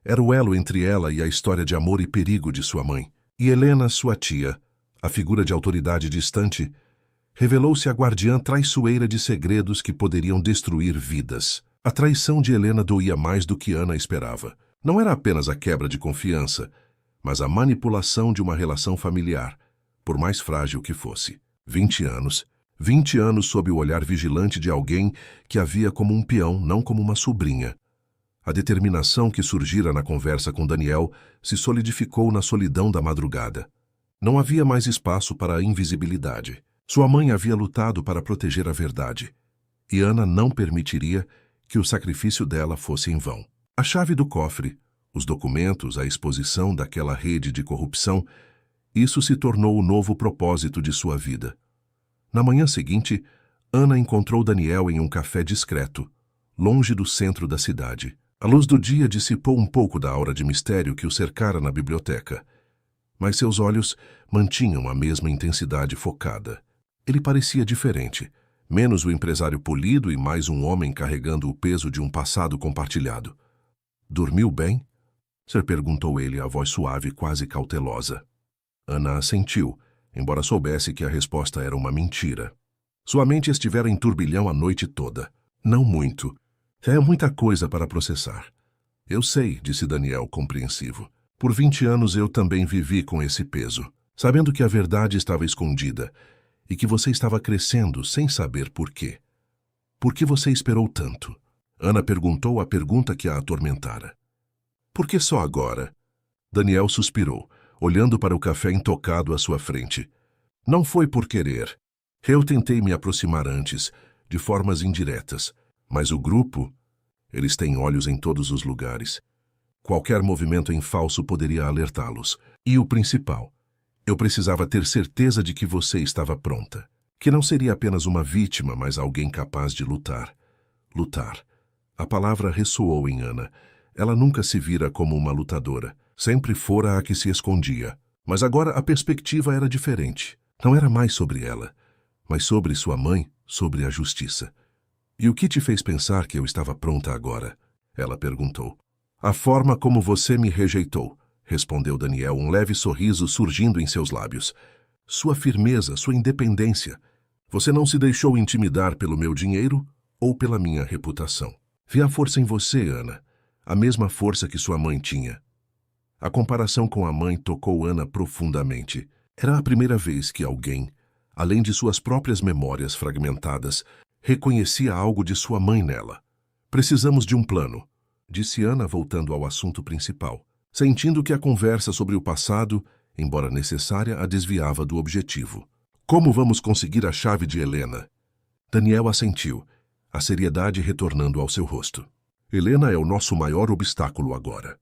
era o elo entre ela e a história de amor e perigo de sua mãe. E Helena, sua tia, a figura de autoridade distante, revelou-se a guardiã traiçoeira de segredos que poderiam destruir vidas. A traição de Helena doía mais do que Ana esperava. Não era apenas a quebra de confiança, mas a manipulação de uma relação familiar, por mais frágil que fosse. 20 anos. 20 anos sob o olhar vigilante de alguém que a via como um peão, não como uma sobrinha. A determinação que surgira na conversa com Daniel se solidificou na solidão da madrugada. Não havia mais espaço para a invisibilidade. Sua mãe havia lutado para proteger a verdade, e Ana não permitiria que o sacrifício dela fosse em vão. A chave do cofre, os documentos, a exposição daquela rede de corrupção, isso se tornou o novo propósito de sua vida. Na manhã seguinte, Ana encontrou Daniel em um café discreto, longe do centro da cidade. A luz do dia dissipou um pouco da aura de mistério que o cercara na biblioteca, mas seus olhos mantinham a mesma intensidade focada. Ele parecia diferente, menos o empresário polido e mais um homem carregando o peso de um passado compartilhado. "Dormiu bem?" Sir perguntou ele, a voz suave, quase cautelosa. Ana assentiu, embora soubesse que a resposta era uma mentira. Sua mente estivera em turbilhão a noite toda. "Não muito. É muita coisa para processar." "Eu sei", disse Daniel, compreensivo. "Por 20 anos eu também vivi com esse peso, sabendo que a verdade estava escondida e que você estava crescendo sem saber por quê. Por que você esperou tanto?" Ana perguntou a pergunta que a atormentara. "Por que só agora?" Daniel suspirou, olhando para o café intocado à sua frente. "Não foi por querer. Eu tentei me aproximar antes, de formas indiretas, mas o grupo, eles têm olhos em todos os lugares. Qualquer movimento em falso poderia alertá-los. E o principal, eu precisava ter certeza de que você estava pronta, que não seria apenas uma vítima, mas alguém capaz de lutar. Lutar." A palavra ressoou em Ana. Ela nunca se vira como uma lutadora, sempre fora a que se escondia. Mas agora a perspectiva era diferente. Não era mais sobre ela, mas sobre sua mãe, sobre a justiça. E o que te fez pensar que eu estava pronta agora? Ela perguntou. A forma como você me rejeitou, respondeu Daniel, um leve sorriso surgindo em seus lábios. Sua firmeza, sua independência. Você não se deixou intimidar pelo meu dinheiro ou pela minha reputação. Vi a força em você, Ana, a mesma força que sua mãe tinha. A comparação com a mãe tocou Ana profundamente. Era a primeira vez que alguém, além de suas próprias memórias fragmentadas, reconhecia algo de sua mãe nela. Precisamos de um plano, disse Ana, voltando ao assunto principal, sentindo que a conversa sobre o passado, embora necessária, a desviava do objetivo. Como vamos conseguir a chave de Helena? Daniel assentiu, a seriedade retornando ao seu rosto. Helena é o nosso maior obstáculo agora.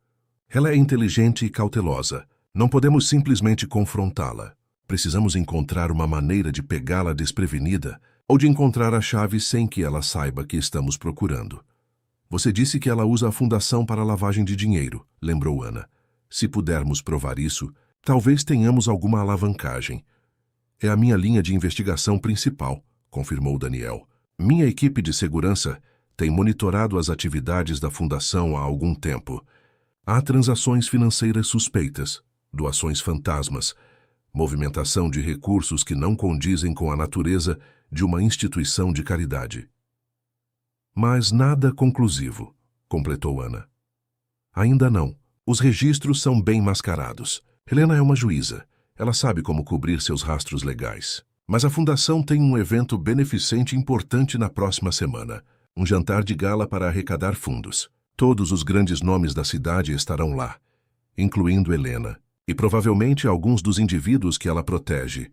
Ela é inteligente e cautelosa. Não podemos simplesmente confrontá-la. Precisamos encontrar uma maneira de pegá-la desprevenida ou de encontrar a chave sem que ela saiba que estamos procurando. Você disse que ela usa a fundação para lavagem de dinheiro, lembrou Ana. Se pudermos provar isso, talvez tenhamos alguma alavancagem. É a minha linha de investigação principal, confirmou Daniel. Minha equipe de segurança tem monitorado as atividades da fundação há algum tempo. Há transações financeiras suspeitas, doações fantasmas, movimentação de recursos que não condizem com a natureza de uma instituição de caridade. Mas nada conclusivo, completou Ana. Ainda não. Os registros são bem mascarados. Helena é uma juíza. Ela sabe como cobrir seus rastros legais. Mas a Fundação tem um evento beneficente importante na próxima semana. Um jantar de gala para arrecadar fundos. Todos os grandes nomes da cidade estarão lá, incluindo Helena, e provavelmente alguns dos indivíduos que ela protege.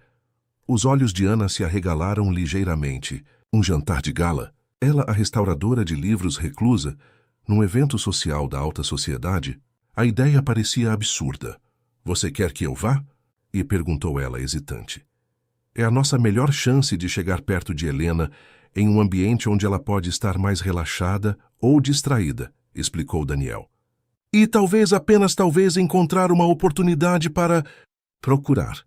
Os olhos de Ana se arregalaram ligeiramente. Um jantar de gala? Ela, a restauradora de livros reclusa, num evento social da alta sociedade? A ideia parecia absurda. Você quer que eu vá? E perguntou ela, hesitante. É a nossa melhor chance de chegar perto de Helena em um ambiente onde ela pode estar mais relaxada ou distraída, explicou Daniel. E apenas talvez, encontrar uma oportunidade para... Procurar.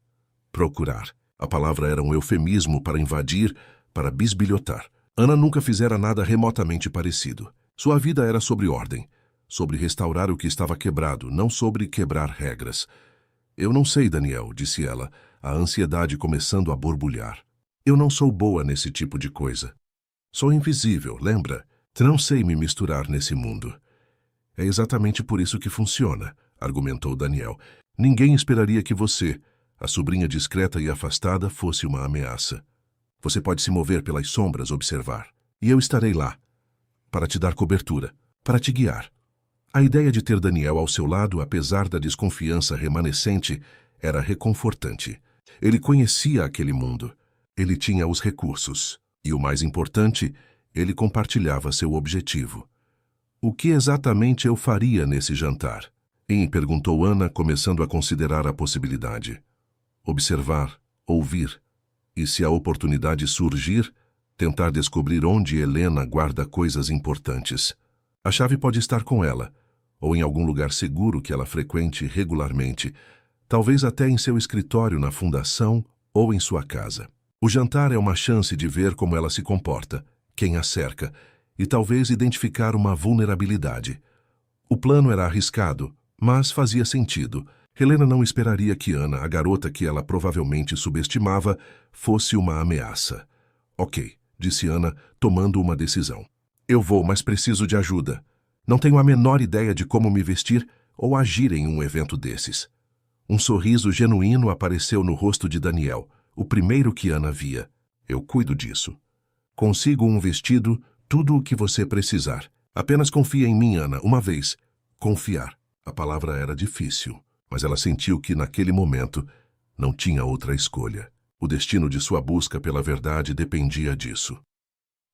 Procurar. A palavra era um eufemismo para invadir, para bisbilhotar. Ana nunca fizera nada remotamente parecido. Sua vida era sobre ordem, sobre restaurar o que estava quebrado, não sobre quebrar regras. Eu não sei, Daniel, disse ela, a ansiedade começando a borbulhar. Eu não sou boa nesse tipo de coisa. Sou invisível, lembra? Não sei me misturar nesse mundo. É exatamente por isso que funciona, argumentou Daniel. Ninguém esperaria que você, a sobrinha discreta e afastada, fosse uma ameaça. Você pode se mover pelas sombras, observar. E eu estarei lá, para te dar cobertura, para te guiar. A ideia de ter Daniel ao seu lado, apesar da desconfiança remanescente, era reconfortante. Ele conhecia aquele mundo. Ele tinha os recursos. E o mais importante, ele compartilhava seu objetivo. O que exatamente eu faria nesse jantar? Perguntou Ana, começando a considerar a possibilidade. Observar, ouvir. E se a oportunidade surgir, tentar descobrir onde Helena guarda coisas importantes. A chave pode estar com ela, ou em algum lugar seguro que ela frequente regularmente, talvez até em seu escritório na fundação ou em sua casa. O jantar é uma chance de ver como ela se comporta, quem a cerca, e talvez identificar uma vulnerabilidade. O plano era arriscado, mas fazia sentido. Helena não esperaria que Ana, a garota que ela provavelmente subestimava, fosse uma ameaça. Ok, disse Ana, tomando uma decisão. Eu vou, mas preciso de ajuda. Não tenho a menor ideia de como me vestir ou agir em um evento desses. Um sorriso genuíno apareceu no rosto de Daniel, o primeiro que Ana via. Eu cuido disso. Consigo um vestido, tudo o que você precisar. Apenas confia em mim, Ana, uma vez. Confiar. A palavra era difícil, mas ela sentiu que, naquele momento, não tinha outra escolha. O destino de sua busca pela verdade dependia disso.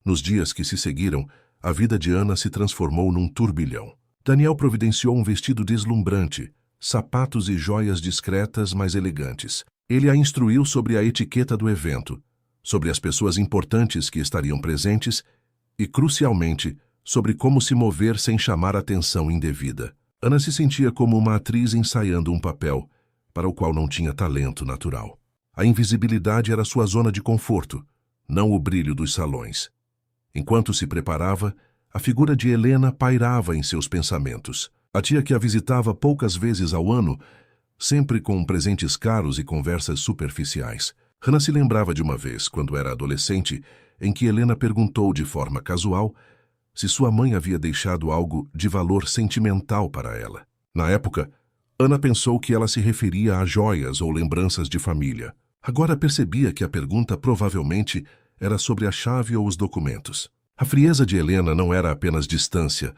Nos dias que se seguiram, a vida de Ana se transformou num turbilhão. Daniel providenciou um vestido deslumbrante, sapatos e joias discretas, mas elegantes. Ele a instruiu sobre a etiqueta do evento, sobre as pessoas importantes que estariam presentes e, crucialmente, sobre como se mover sem chamar atenção indevida. Ana se sentia como uma atriz ensaiando um papel para o qual não tinha talento natural. A invisibilidade era sua zona de conforto, não o brilho dos salões. Enquanto se preparava, a figura de Helena pairava em seus pensamentos. A tia que a visitava poucas vezes ao ano, sempre com presentes caros e conversas superficiais. Hannah se lembrava de uma vez, quando era adolescente, em que Helena perguntou de forma casual se sua mãe havia deixado algo de valor sentimental para ela. Na época, Ana pensou que ela se referia a joias ou lembranças de família. Agora percebia que a pergunta provavelmente era sobre a chave ou os documentos. A frieza de Helena não era apenas distância,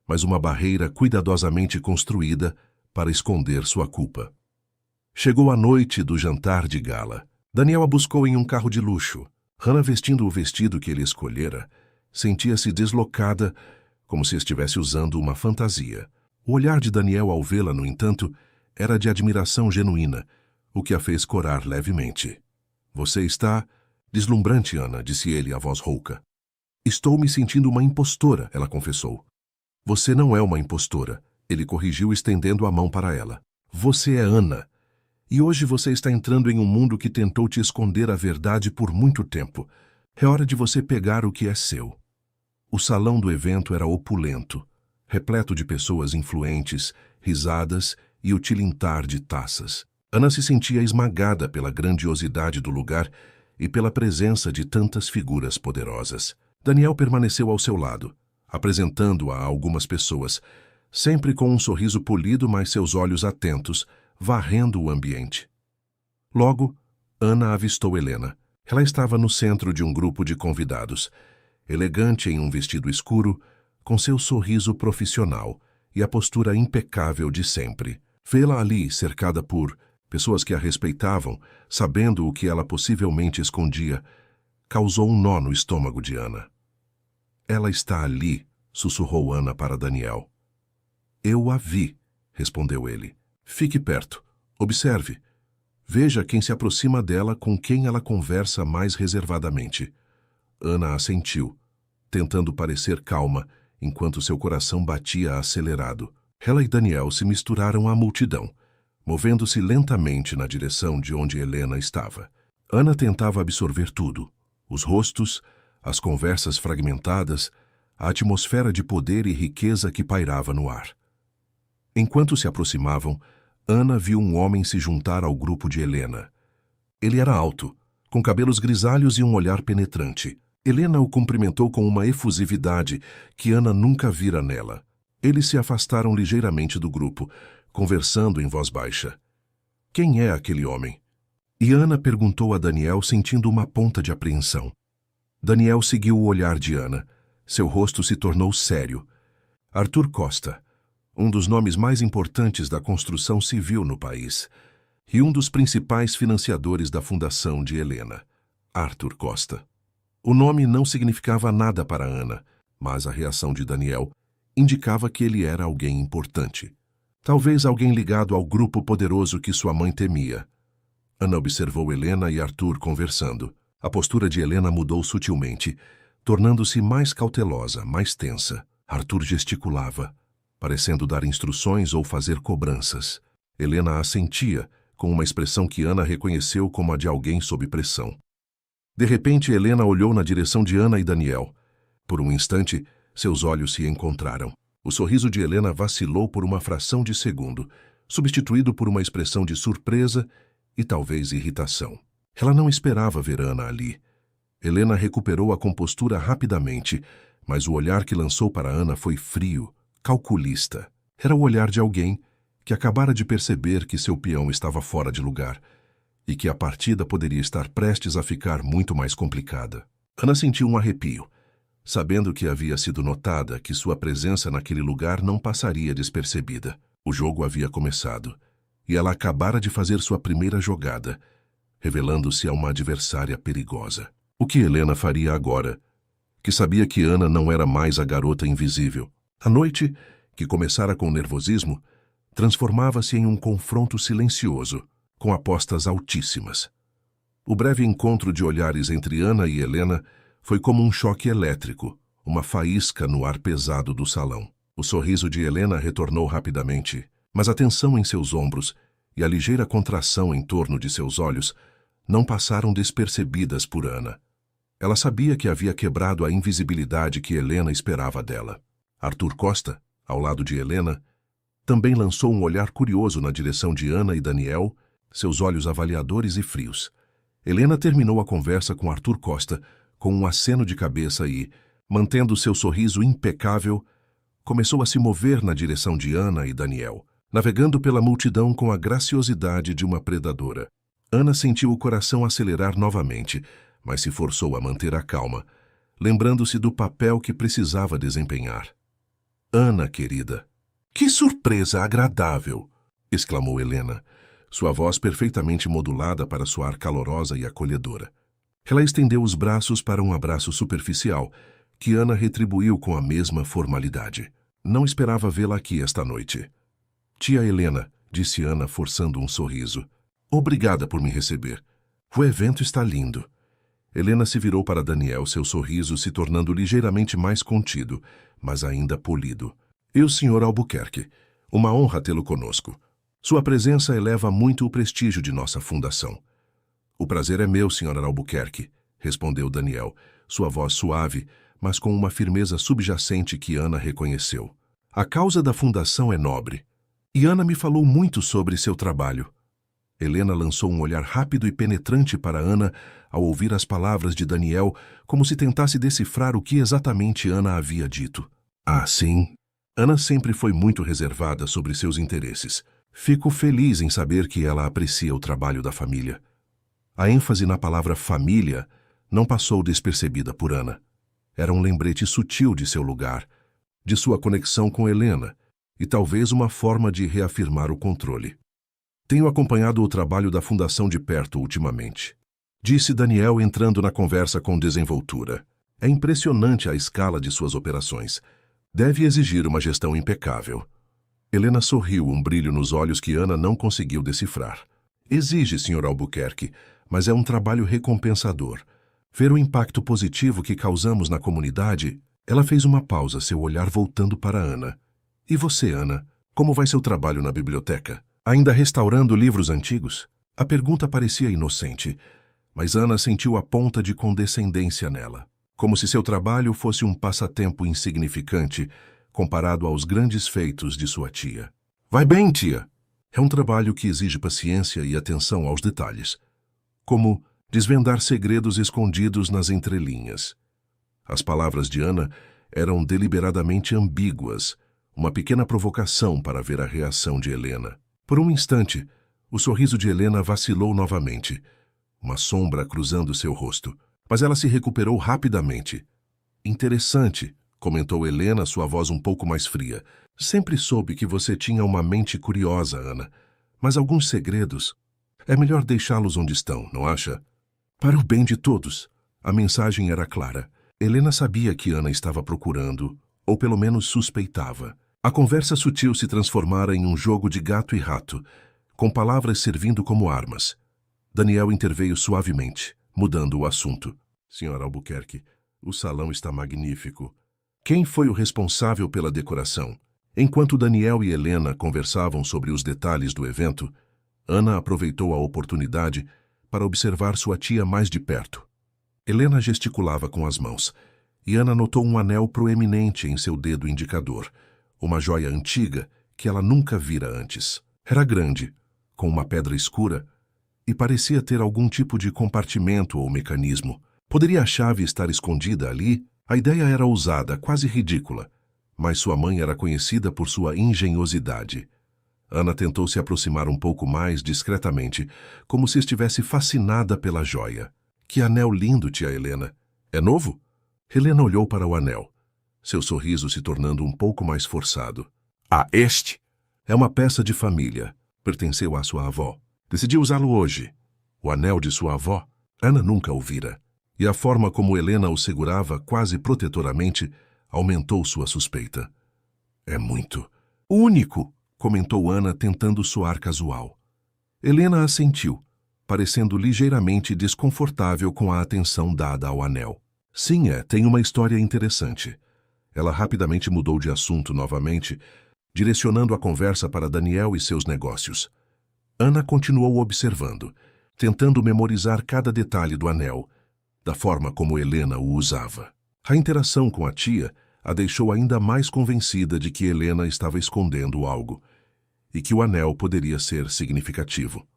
mas uma barreira cuidadosamente construída para esconder sua culpa. Chegou a noite do jantar de gala. Daniel a buscou em um carro de luxo. Hannah, vestindo o vestido que ele escolhera, sentia-se deslocada, como se estivesse usando uma fantasia. O olhar de Daniel ao vê-la, no entanto, era de admiração genuína, o que a fez corar levemente. Você está deslumbrante, Ana, disse ele, a voz rouca. Estou me sentindo uma impostora, ela confessou. Você não é uma impostora, ele corrigiu, estendendo a mão para ela. Você é Ana. E hoje você está entrando em um mundo que tentou te esconder a verdade por muito tempo. É hora de você pegar o que é seu. O salão do evento era opulento, repleto de pessoas influentes, risadas e o tilintar de taças. Ana se sentia esmagada pela grandiosidade do lugar e pela presença de tantas figuras poderosas. Daniel permaneceu ao seu lado, apresentando-a a algumas pessoas, sempre com um sorriso polido, mas seus olhos atentos, varrendo o ambiente. Logo, Ana avistou Helena. Ela estava no centro de um grupo de convidados, elegante em um vestido escuro, com seu sorriso profissional e a postura impecável de sempre. Vê-la ali, cercada por pessoas que a respeitavam, sabendo o que ela possivelmente escondia, causou um nó no estômago de Ana. Ela está ali, sussurrou Ana para Daniel. Eu a vi, respondeu ele. Fique perto, observe. Veja quem se aproxima dela, com quem ela conversa mais reservadamente. Ana assentiu, tentando parecer calma, enquanto seu coração batia acelerado. Ela e Daniel se misturaram à multidão, movendo-se lentamente na direção de onde Helena estava. Ana tentava absorver tudo: os rostos, as conversas fragmentadas, a atmosfera de poder e riqueza que pairava no ar. Enquanto se aproximavam, Ana viu um homem se juntar ao grupo de Helena. Ele era alto, com cabelos grisalhos e um olhar penetrante. Helena o cumprimentou com uma efusividade que Ana nunca vira nela. Eles se afastaram ligeiramente do grupo, conversando em voz baixa. Quem é aquele homem? E Ana perguntou a Daniel, sentindo uma ponta de apreensão. Daniel seguiu o olhar de Ana. Seu rosto se tornou sério. Arthur Costa, um dos nomes mais importantes da construção civil no país, e um dos principais financiadores da fundação de Helena, Arthur Costa. O nome não significava nada para Ana, mas a reação de Daniel indicava que ele era alguém importante. Talvez alguém ligado ao grupo poderoso que sua mãe temia. Ana observou Helena e Arthur conversando. A postura de Helena mudou sutilmente, tornando-se mais cautelosa, mais tensa. Arthur gesticulava, parecendo dar instruções ou fazer cobranças. Helena assentia, com uma expressão que Ana reconheceu como a de alguém sob pressão. De repente, Helena olhou na direção de Ana e Daniel. Por um instante, seus olhos se encontraram. O sorriso de Helena vacilou por uma fração de segundo, substituído por uma expressão de surpresa e talvez irritação. Ela não esperava ver Ana ali. Helena recuperou a compostura rapidamente, mas o olhar que lançou para Ana foi frio, calculista. Era o olhar de alguém que acabara de perceber que seu peão estava fora de lugar e que a partida poderia estar prestes a ficar muito mais complicada. Ana sentiu um arrepio, sabendo que havia sido notada, que sua presença naquele lugar não passaria despercebida. O jogo havia começado, e ela acabara de fazer sua primeira jogada, revelando-se a uma adversária perigosa. O que Helena faria agora? Que sabia que Ana não era mais a garota invisível. A noite, que começara com nervosismo, transformava-se em um confronto silencioso, com apostas altíssimas. O breve encontro de olhares entre Ana e Helena foi como um choque elétrico, uma faísca no ar pesado do salão. O sorriso de Helena retornou rapidamente, mas a tensão em seus ombros e a ligeira contração em torno de seus olhos não passaram despercebidas por Ana. Ela sabia que havia quebrado a invisibilidade que Helena esperava dela. Arthur Costa, ao lado de Helena, também lançou um olhar curioso na direção de Ana e Daniel, seus olhos avaliadores e frios. Helena terminou a conversa com Arthur Costa com um aceno de cabeça e, mantendo seu sorriso impecável, começou a se mover na direção de Ana e Daniel, navegando pela multidão com a graciosidade de uma predadora. Ana sentiu o coração acelerar novamente, mas se forçou a manter a calma, lembrando-se do papel que precisava desempenhar. Ana, querida, que surpresa agradável! Exclamou Helena, sua voz perfeitamente modulada para soar calorosa e acolhedora. Ela estendeu os braços para um abraço superficial, que Ana retribuiu com a mesma formalidade. Não esperava vê-la aqui esta noite. Tia Helena, disse Ana, forçando um sorriso. Obrigada por me receber. O evento está lindo. Helena se virou para Daniel, seu sorriso se tornando ligeiramente mais contido, mas ainda polido. E o Sr. Albuquerque, uma honra tê-lo conosco. Sua presença eleva muito o prestígio de nossa fundação. O prazer é meu, Sr. Albuquerque, respondeu Daniel, sua voz suave, mas com uma firmeza subjacente que Ana reconheceu. A causa da fundação é nobre. E Ana me falou muito sobre seu trabalho. Helena lançou um olhar rápido e penetrante para Ana ao ouvir as palavras de Daniel, como se tentasse decifrar o que exatamente Ana havia dito. Ah, sim. Ana sempre foi muito reservada sobre seus interesses. Fico feliz em saber que ela aprecia o trabalho da família. A ênfase na palavra família não passou despercebida por Ana. Era um lembrete sutil de seu lugar, de sua conexão com Helena, e talvez uma forma de reafirmar o controle. Tenho acompanhado o trabalho da Fundação de perto ultimamente, disse Daniel entrando na conversa com desenvoltura. É impressionante a escala de suas operações. Deve exigir uma gestão impecável. Helena sorriu, um brilho nos olhos que Ana não conseguiu decifrar. Exige, Sr. Albuquerque, mas é um trabalho recompensador. Ver o impacto positivo que causamos na comunidade... Ela fez uma pausa, seu olhar voltando para Ana. E você, Ana? Como vai seu trabalho na biblioteca? Ainda restaurando livros antigos? A pergunta parecia inocente, mas Ana sentiu a ponta de condescendência nela, como se seu trabalho fosse um passatempo insignificante comparado aos grandes feitos de sua tia. Vai bem, tia! É um trabalho que exige paciência e atenção aos detalhes, como desvendar segredos escondidos nas entrelinhas. As palavras de Ana eram deliberadamente ambíguas, uma pequena provocação para ver a reação de Helena. Por um instante, o sorriso de Helena vacilou novamente, uma sombra cruzando seu rosto, mas ela se recuperou rapidamente. Interessante, comentou Helena, sua voz um pouco mais fria. Sempre soube que você tinha uma mente curiosa, Ana, mas alguns segredos... É melhor deixá-los onde estão, não acha? Para o bem de todos. A mensagem era clara. Helena sabia que Ana estava procurando, ou pelo menos suspeitava. A conversa sutil se transformara em um jogo de gato e rato, com palavras servindo como armas. Daniel interveio suavemente, mudando o assunto. Sr. Albuquerque, o salão está magnífico. Quem foi o responsável pela decoração? Enquanto Daniel e Helena conversavam sobre os detalhes do evento, Ana aproveitou a oportunidade para observar sua tia mais de perto. Helena gesticulava com as mãos, e Ana notou um anel proeminente em seu dedo indicador, uma joia antiga que ela nunca vira antes. Era grande, com uma pedra escura, e parecia ter algum tipo de compartimento ou mecanismo. Poderia a chave estar escondida ali? A ideia era ousada, quase ridícula, mas sua mãe era conhecida por sua engenhosidade. Ana tentou se aproximar um pouco mais discretamente, como se estivesse fascinada pela joia. Que anel lindo, tia Helena. É novo? Helena olhou para o anel, seu sorriso se tornando um pouco mais forçado. Ah, este? É uma peça de família. Pertenceu à sua avó. Decidi usá-lo hoje. O anel de sua avó? Ana nunca o vira. E a forma como Helena o segurava, quase protetoramente, aumentou sua suspeita. É muito. Único, comentou Ana, tentando soar casual. Helena assentiu, parecendo ligeiramente desconfortável com a atenção dada ao anel. Sim, tem uma história interessante. Ela rapidamente mudou de assunto novamente, direcionando a conversa para Daniel e seus negócios. Ana continuou observando, tentando memorizar cada detalhe do anel, da forma como Helena o usava. A interação com a tia a deixou ainda mais convencida de que Helena estava escondendo algo e que o anel poderia ser significativo.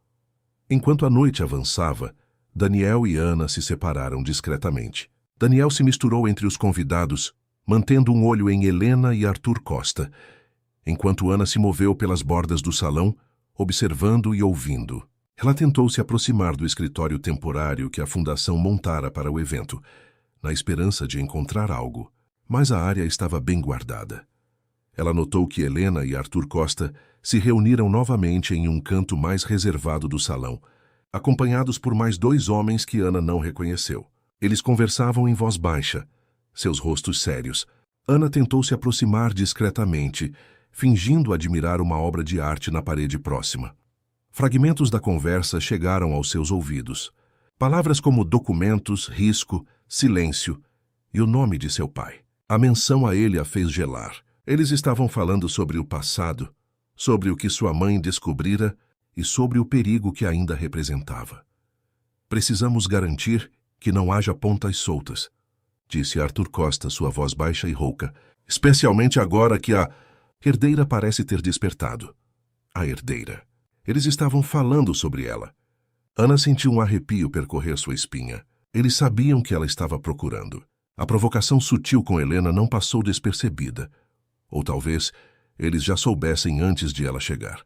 Enquanto a noite avançava, Daniel e Ana se separaram discretamente. Daniel se misturou entre os convidados, mantendo um olho em Helena e Arthur Costa, enquanto Ana se moveu pelas bordas do salão, observando e ouvindo. Ela tentou se aproximar do escritório temporário que a fundação montara para o evento, na esperança de encontrar algo, mas a área estava bem guardada. Ela notou que Helena e Arthur Costa se reuniram novamente em um canto mais reservado do salão, acompanhados por mais 2 homens que Ana não reconheceu. Eles conversavam em voz baixa, seus rostos sérios. Ana tentou se aproximar discretamente, fingindo admirar uma obra de arte na parede próxima. Fragmentos da conversa chegaram aos seus ouvidos. Palavras como documentos, risco, silêncio e o nome de seu pai. A menção a ele a fez gelar. Eles estavam falando sobre o passado, sobre o que sua mãe descobrira e sobre o perigo que ainda representava. Precisamos garantir que não haja pontas soltas, disse Arthur Costa, sua voz baixa e rouca, especialmente agora que a herdeira parece ter despertado. A herdeira. Eles estavam falando sobre ela. Ana sentiu um arrepio percorrer sua espinha. Eles sabiam que ela estava procurando. A provocação sutil com Helena não passou despercebida. Ou talvez eles já soubessem antes de ela chegar.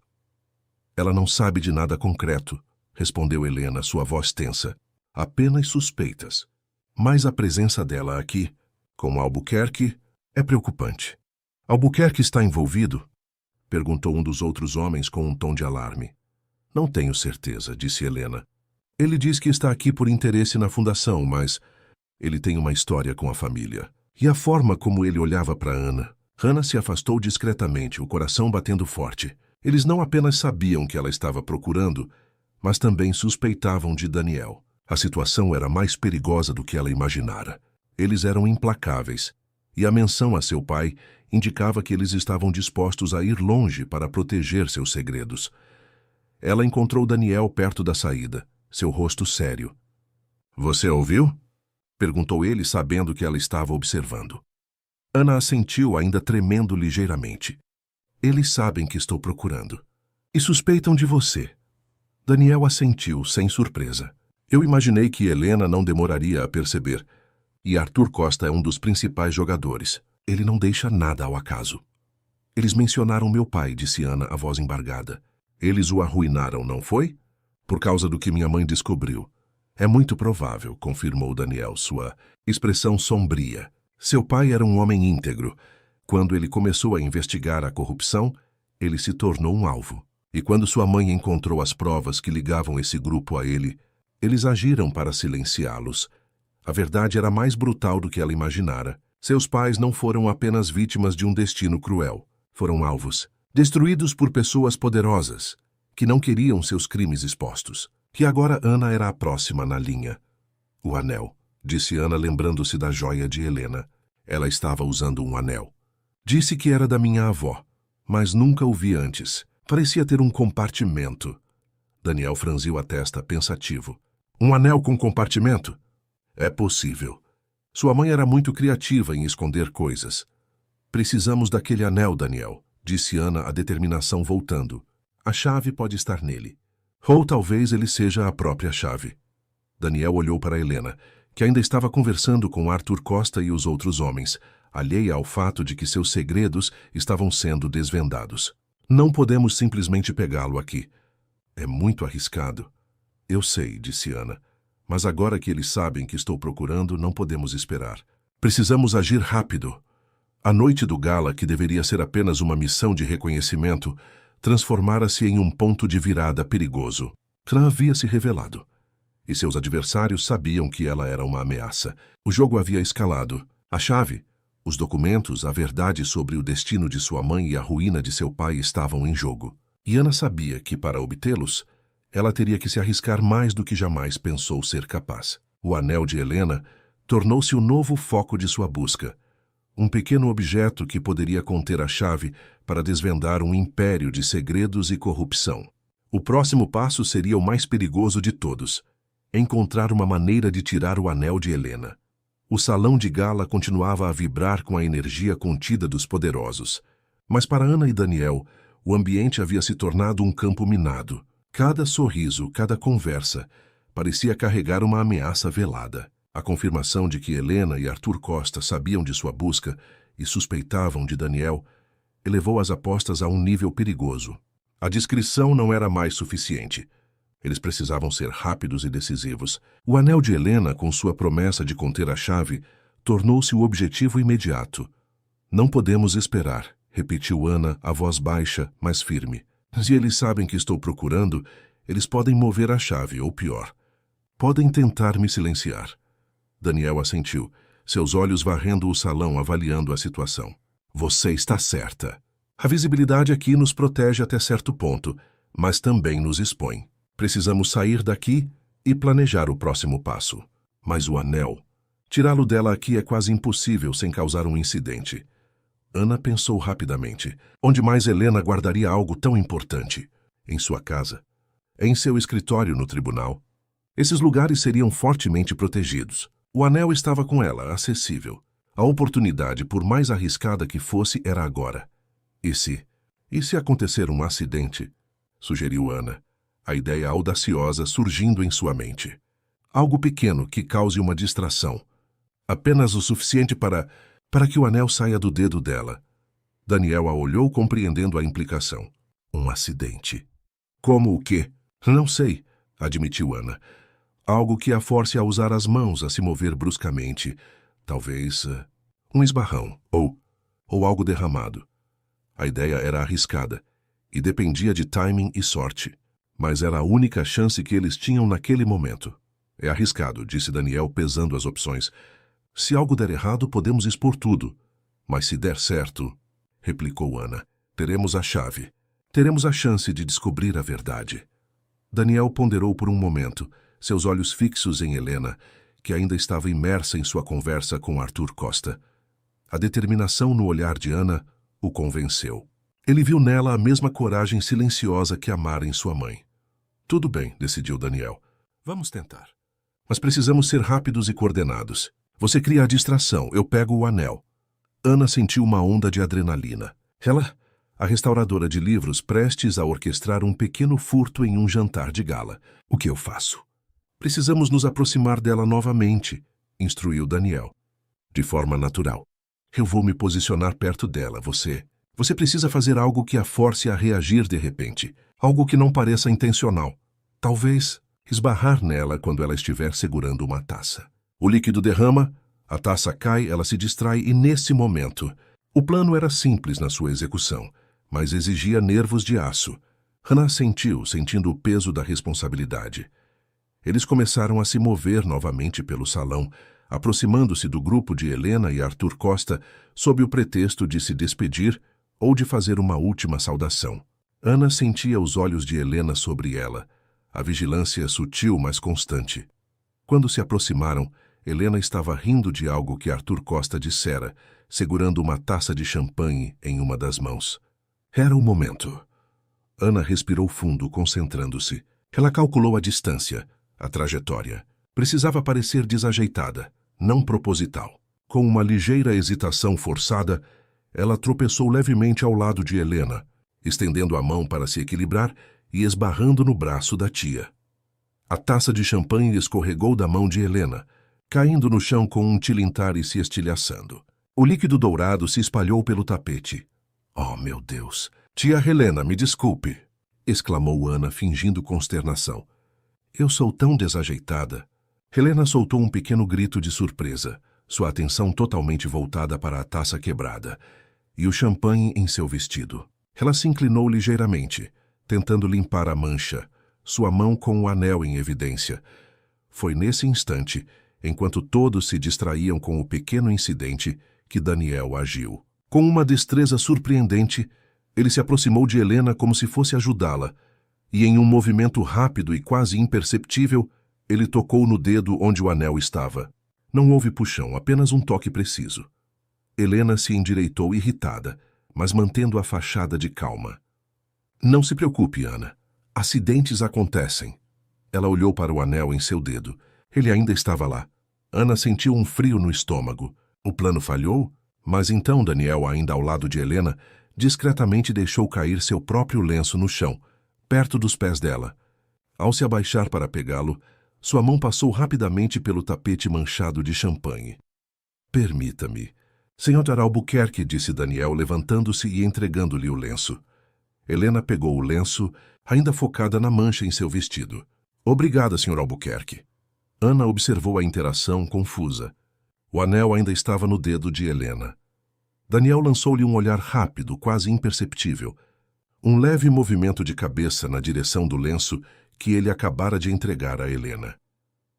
Ela não sabe de nada concreto, respondeu Helena, sua voz tensa. Apenas suspeitas. Mas a presença dela aqui, com Albuquerque, é preocupante. Albuquerque está envolvido? Perguntou um dos outros homens com um tom de alarme. Não tenho certeza, disse Helena. Ele diz que está aqui por interesse na fundação, mas ele tem uma história com a família. E a forma como ele olhava para Ana. Ana se afastou discretamente, o coração batendo forte. Eles não apenas sabiam que ela estava procurando, mas também suspeitavam de Daniel. A situação era mais perigosa do que ela imaginara. Eles eram implacáveis, e a menção a seu pai indicava que eles estavam dispostos a ir longe para proteger seus segredos. Ela encontrou Daniel perto da saída, seu rosto sério. "Você ouviu?" perguntou ele, sabendo que ela estava observando. Ana assentiu, ainda tremendo ligeiramente. "Eles sabem que estou procurando. E suspeitam de você." Daniel assentiu, sem surpresa. "Eu imaginei que Helena não demoraria a perceber. E Arthur Costa é um dos principais jogadores. Ele não deixa nada ao acaso." "Eles mencionaram meu pai", disse Ana, a voz embargada. "Eles o arruinaram, não foi? Por causa do que minha mãe descobriu." "É muito provável", confirmou Daniel, sua expressão sombria. Seu pai era um homem íntegro. Quando ele começou a investigar a corrupção, ele se tornou um alvo. E quando sua mãe encontrou as provas que ligavam esse grupo a ele, eles agiram para silenciá-los. A verdade era mais brutal do que ela imaginara. Seus pais não foram apenas vítimas de um destino cruel. Foram alvos, destruídos por pessoas poderosas, que não queriam seus crimes expostos. E agora Ana era a próxima na linha. "O anel", disse Ana, lembrando-se da joia de Helena. Ela estava usando um anel. "Disse que era da minha avó, mas nunca o vi antes. Parecia ter um compartimento." Daniel franziu a testa, pensativo. "Um anel com compartimento? É possível. Sua mãe era muito criativa em esconder coisas." "Precisamos daquele anel, Daniel", disse Ana, a determinação voltando. "A chave pode estar nele. Ou talvez ele seja a própria chave." Daniel olhou para Helena, que ainda estava conversando com Arthur Costa e os outros homens, alheia ao fato de que seus segredos estavam sendo desvendados. "Não podemos simplesmente pegá-lo aqui. É muito arriscado." "Eu sei", disse Ana. "Mas agora que eles sabem que estou procurando, não podemos esperar. Precisamos agir rápido." A noite do gala, que deveria ser apenas uma missão de reconhecimento, transformara-se em um ponto de virada perigoso. Ela havia se revelado. E seus adversários sabiam que ela era uma ameaça. O jogo havia escalado. A chave, os documentos, a verdade sobre o destino de sua mãe e a ruína de seu pai estavam em jogo. E Ana sabia que, para obtê-los, ela teria que se arriscar mais do que jamais pensou ser capaz. O anel de Helena tornou-se o novo foco de sua busca. Um pequeno objeto que poderia conter a chave para desvendar um império de segredos e corrupção. O próximo passo seria o mais perigoso de todos: encontrar uma maneira de tirar o anel de Helena. O salão de gala continuava a vibrar com a energia contida dos poderosos. Mas para Ana e Daniel, o ambiente havia se tornado um campo minado. Cada sorriso, cada conversa, parecia carregar uma ameaça velada. A confirmação de que Helena e Arthur Costa sabiam de sua busca e suspeitavam de Daniel elevou as apostas a um nível perigoso. A discrição não era mais suficiente. Eles precisavam ser rápidos e decisivos. O anel de Helena, com sua promessa de conter a chave, tornou-se o objetivo imediato. Não podemos esperar, repetiu Ana, a voz baixa, mas firme. Se eles sabem que estou procurando, eles podem mover a chave, ou pior, podem tentar me silenciar. Daniel assentiu, seus olhos varrendo o salão, avaliando a situação. Você está certa. A visibilidade aqui nos protege até certo ponto, mas também nos expõe. Precisamos sair daqui e planejar o próximo passo. Mas o anel, tirá-lo dela aqui é quase impossível sem causar um incidente. Ana pensou rapidamente. Onde mais Helena guardaria algo tão importante? Em sua casa? Em seu escritório no tribunal? Esses lugares seriam fortemente protegidos. O anel estava com ela, acessível. A oportunidade, por mais arriscada que fosse, era agora. E se acontecer um acidente? Sugeriu Ana, a ideia audaciosa surgindo em sua mente. Algo pequeno que cause uma distração. Apenas o suficiente para que o anel saia do dedo dela. Daniel a olhou, compreendendo a implicação. Um acidente. Como o quê? Não sei, admitiu Ana. Algo que a force a usar as mãos, a se mover bruscamente. Talvez um esbarrão ou algo derramado. A ideia era arriscada e dependia de timing e sorte. Mas era a única chance que eles tinham naquele momento. É arriscado, disse Daniel, pesando as opções. Se algo der errado, podemos expor tudo. Mas se der certo, replicou Ana, teremos a chave. Teremos a chance de descobrir a verdade. Daniel ponderou por um momento, seus olhos fixos em Helena, que ainda estava imersa em sua conversa com Arthur Costa. A determinação no olhar de Ana o convenceu. Ele viu nela a mesma coragem silenciosa que amara em sua mãe. Tudo bem, decidiu Daniel. Vamos tentar. Mas precisamos ser rápidos e coordenados. Você cria a distração, eu pego o anel. Ana sentiu uma onda de adrenalina. Ela, a restauradora de livros, prestes a orquestrar um pequeno furto em um jantar de gala. O que eu faço? Precisamos nos aproximar dela novamente, instruiu Daniel. De forma natural. Eu vou me posicionar perto dela, Você precisa fazer algo que a force a reagir de repente. Algo que não pareça intencional. Talvez esbarrar nela quando ela estiver segurando uma taça. O líquido derrama, a taça cai, ela se distrai e, nesse momento, o plano era simples na sua execução, mas exigia nervos de aço. Hannah sentiu, sentindo o peso da responsabilidade. Eles começaram a se mover novamente pelo salão, aproximando-se do grupo de Helena e Arthur Costa sob o pretexto de se despedir ou de fazer uma última saudação. Ana sentia os olhos de Helena sobre ela, a vigilância sutil, mas constante. Quando se aproximaram, Helena estava rindo de algo que Arthur Costa dissera, segurando uma taça de champanhe em uma das mãos. Era o momento. Ana respirou fundo, concentrando-se. Ela calculou a distância, a trajetória. Precisava parecer desajeitada, não proposital. Com uma ligeira hesitação forçada, ela tropeçou levemente ao lado de Helena, estendendo a mão para se equilibrar e esbarrando no braço da tia. A taça de champanhe escorregou da mão de Helena, caindo no chão com um tilintar e se estilhaçando. O líquido dourado se espalhou pelo tapete. Oh, meu Deus! Tia Helena, me desculpe! Exclamou Ana, fingindo consternação. Eu sou tão desajeitada. Helena soltou um pequeno grito de surpresa, sua atenção totalmente voltada para a taça quebrada e o champanhe em seu vestido. Ela se inclinou ligeiramente, tentando limpar a mancha, sua mão com o anel em evidência. Foi nesse instante, enquanto todos se distraíam com o pequeno incidente, que Daniel agiu. Com uma destreza surpreendente, ele se aproximou de Helena como se fosse ajudá-la, e em um movimento rápido e quase imperceptível, ele tocou no dedo onde o anel estava. Não houve puxão, apenas um toque preciso. Helena se endireitou irritada, mas mantendo a fachada de calma. Não se preocupe, Ana. Acidentes acontecem. Ela olhou para o anel em seu dedo. Ele ainda estava lá. Ana sentiu um frio no estômago. O plano falhou? Mas então Daniel, ainda ao lado de Helena, discretamente deixou cair seu próprio lenço no chão, perto dos pés dela. Ao se abaixar para pegá-lo, sua mão passou rapidamente pelo tapete manchado de champanhe. Permita-me. Sr. Albuquerque, disse Daniel, levantando-se e entregando-lhe o lenço. Helena pegou o lenço, ainda focada na mancha em seu vestido. Obrigada, Sr. Albuquerque. Ana observou a interação confusa. O anel ainda estava no dedo de Helena. Daniel lançou-lhe um olhar rápido, quase imperceptível. Um leve movimento de cabeça na direção do lenço que ele acabara de entregar a Helena.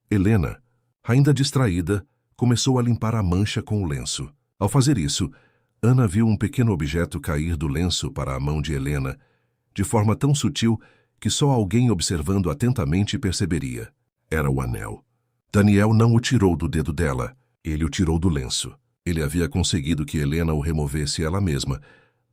Helena, ainda distraída, começou a limpar a mancha com o lenço. Ao fazer isso, Ana viu um pequeno objeto cair do lenço para a mão de Helena, de forma tão sutil que só alguém observando atentamente perceberia. Era o anel. Daniel não o tirou do dedo dela, ele o tirou do lenço. Ele havia conseguido que Helena o removesse ela mesma,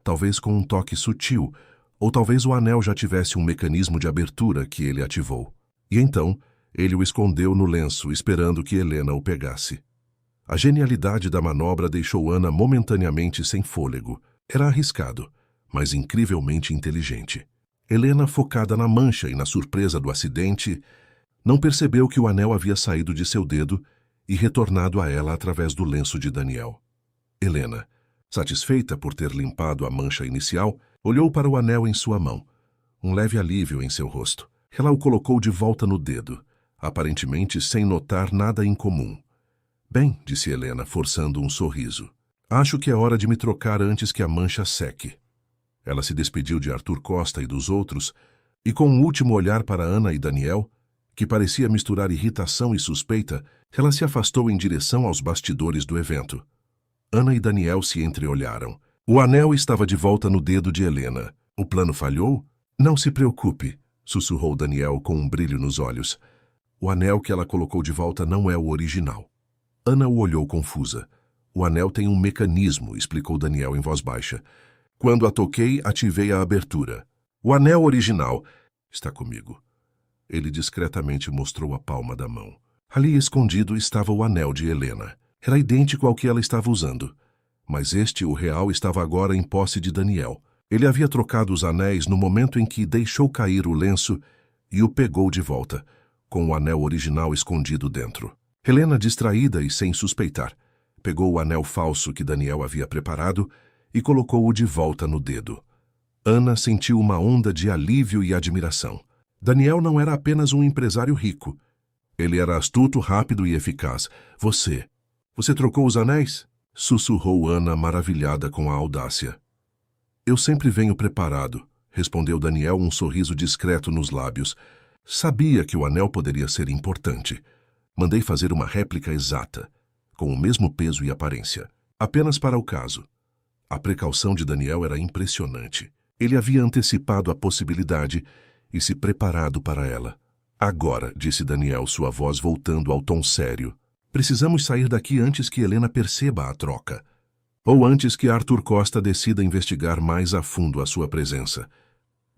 talvez com um toque sutil, ou talvez o anel já tivesse um mecanismo de abertura que ele ativou. E então, ele o escondeu no lenço, esperando que Helena o pegasse. A genialidade da manobra deixou Ana momentaneamente sem fôlego. Era arriscado, mas incrivelmente inteligente. Helena, focada na mancha e na surpresa do acidente, não percebeu que o anel havia saído de seu dedo e retornado a ela através do lenço de Daniel. Helena, satisfeita por ter limpado a mancha inicial, olhou para o anel em sua mão. Um leve alívio em seu rosto. Ela o colocou de volta no dedo, aparentemente sem notar nada incomum. Bem, disse Helena, forçando um sorriso. Acho que é hora de me trocar antes que a mancha seque. Ela se despediu de Arthur Costa e dos outros, e com um último olhar para Ana e Daniel, que parecia misturar irritação e suspeita, ela se afastou em direção aos bastidores do evento. Ana e Daniel se entreolharam. O anel estava de volta no dedo de Helena. O plano falhou? Não se preocupe, sussurrou Daniel com um brilho nos olhos. O anel que ela colocou de volta não é o original. Ana o olhou confusa. O anel tem um mecanismo, explicou Daniel em voz baixa. Quando a toquei, ativei a abertura. O anel original está comigo. Ele discretamente mostrou a palma da mão. Ali escondido estava o anel de Helena. Era idêntico ao que ela estava usando. Mas este, o real, estava agora em posse de Daniel. Ele havia trocado os anéis no momento em que deixou cair o lenço e o pegou de volta, com o anel original escondido dentro. Helena, distraída e sem suspeitar, pegou o anel falso que Daniel havia preparado e colocou-o de volta no dedo. Ana sentiu uma onda de alívio e admiração. Daniel não era apenas um empresário rico. Ele era astuto, rápido e eficaz. Você trocou os anéis? Sussurrou Ana, maravilhada com a audácia. Eu sempre venho preparado, respondeu Daniel, um sorriso discreto nos lábios. Sabia que o anel poderia ser importante. Mandei fazer uma réplica exata, com o mesmo peso e aparência, apenas para o caso. A precaução de Daniel era impressionante. Ele havia antecipado a possibilidade e se preparado para ela. Agora, disse Daniel, sua voz voltando ao tom sério, precisamos sair daqui antes que Helena perceba a troca. Ou antes que Arthur Costa decida investigar mais a fundo a sua presença.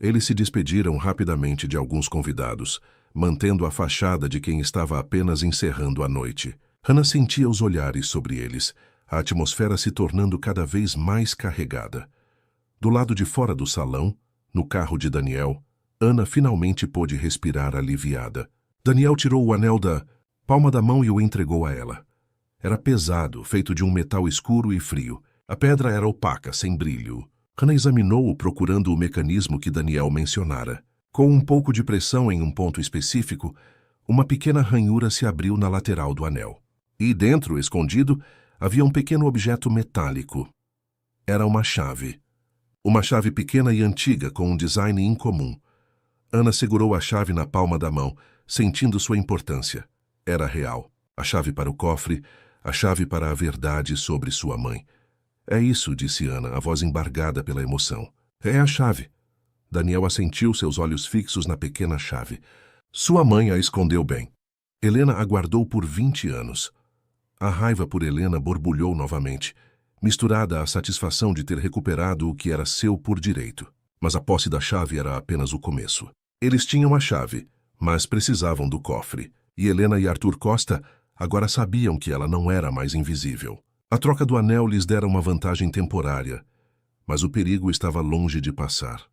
Eles se despediram rapidamente de alguns convidados, mantendo a fachada de quem estava apenas encerrando a noite. Ana sentia os olhares sobre eles, a atmosfera se tornando cada vez mais carregada. Do lado de fora do salão, no carro de Daniel, Ana finalmente pôde respirar aliviada. Daniel tirou o anel da palma da mão e o entregou a ela. Era pesado, feito de um metal escuro e frio. A pedra era opaca, sem brilho. Ana examinou-o procurando o mecanismo que Daniel mencionara. Com um pouco de pressão em um ponto específico, uma pequena ranhura se abriu na lateral do anel. E dentro, escondido, havia um pequeno objeto metálico. Era uma chave. Uma chave pequena e antiga, com um design incomum. Ana segurou a chave na palma da mão, sentindo sua importância. Era real. A chave para o cofre, a chave para a verdade sobre sua mãe. É isso, disse Ana, a voz embargada pela emoção. É a chave. Daniel assentiu, seus olhos fixos na pequena chave. Sua mãe a escondeu bem. Helena aguardou por 20 anos. A raiva por Helena borbulhou novamente, misturada à satisfação de ter recuperado o que era seu por direito. Mas a posse da chave era apenas o começo. Eles tinham a chave, mas precisavam do cofre, e Helena e Arthur Costa agora sabiam que ela não era mais invisível. A troca do anel lhes dera uma vantagem temporária, mas o perigo estava longe de passar.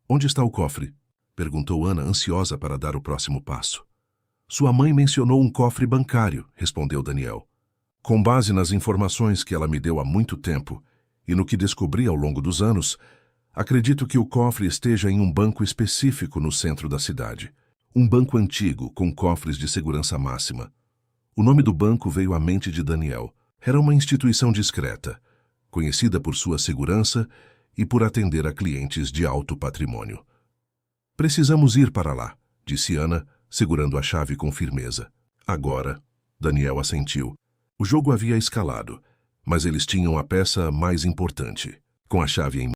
"Onde está o cofre?" perguntou Ana, ansiosa para dar o próximo passo. "Sua mãe mencionou um cofre bancário", respondeu Daniel. "Com base nas informações que ela me deu há muito tempo e no que descobri ao longo dos anos, acredito que o cofre esteja em um banco específico no centro da cidade. Um banco antigo, com cofres de segurança máxima." O nome do banco veio à mente de Daniel. Era uma instituição discreta, conhecida por sua segurança e por atender a clientes de alto patrimônio. "Precisamos ir para lá", disse Ana, segurando a chave com firmeza. Agora, Daniel assentiu. O jogo havia escalado, mas eles tinham a peça mais importante. Com a chave em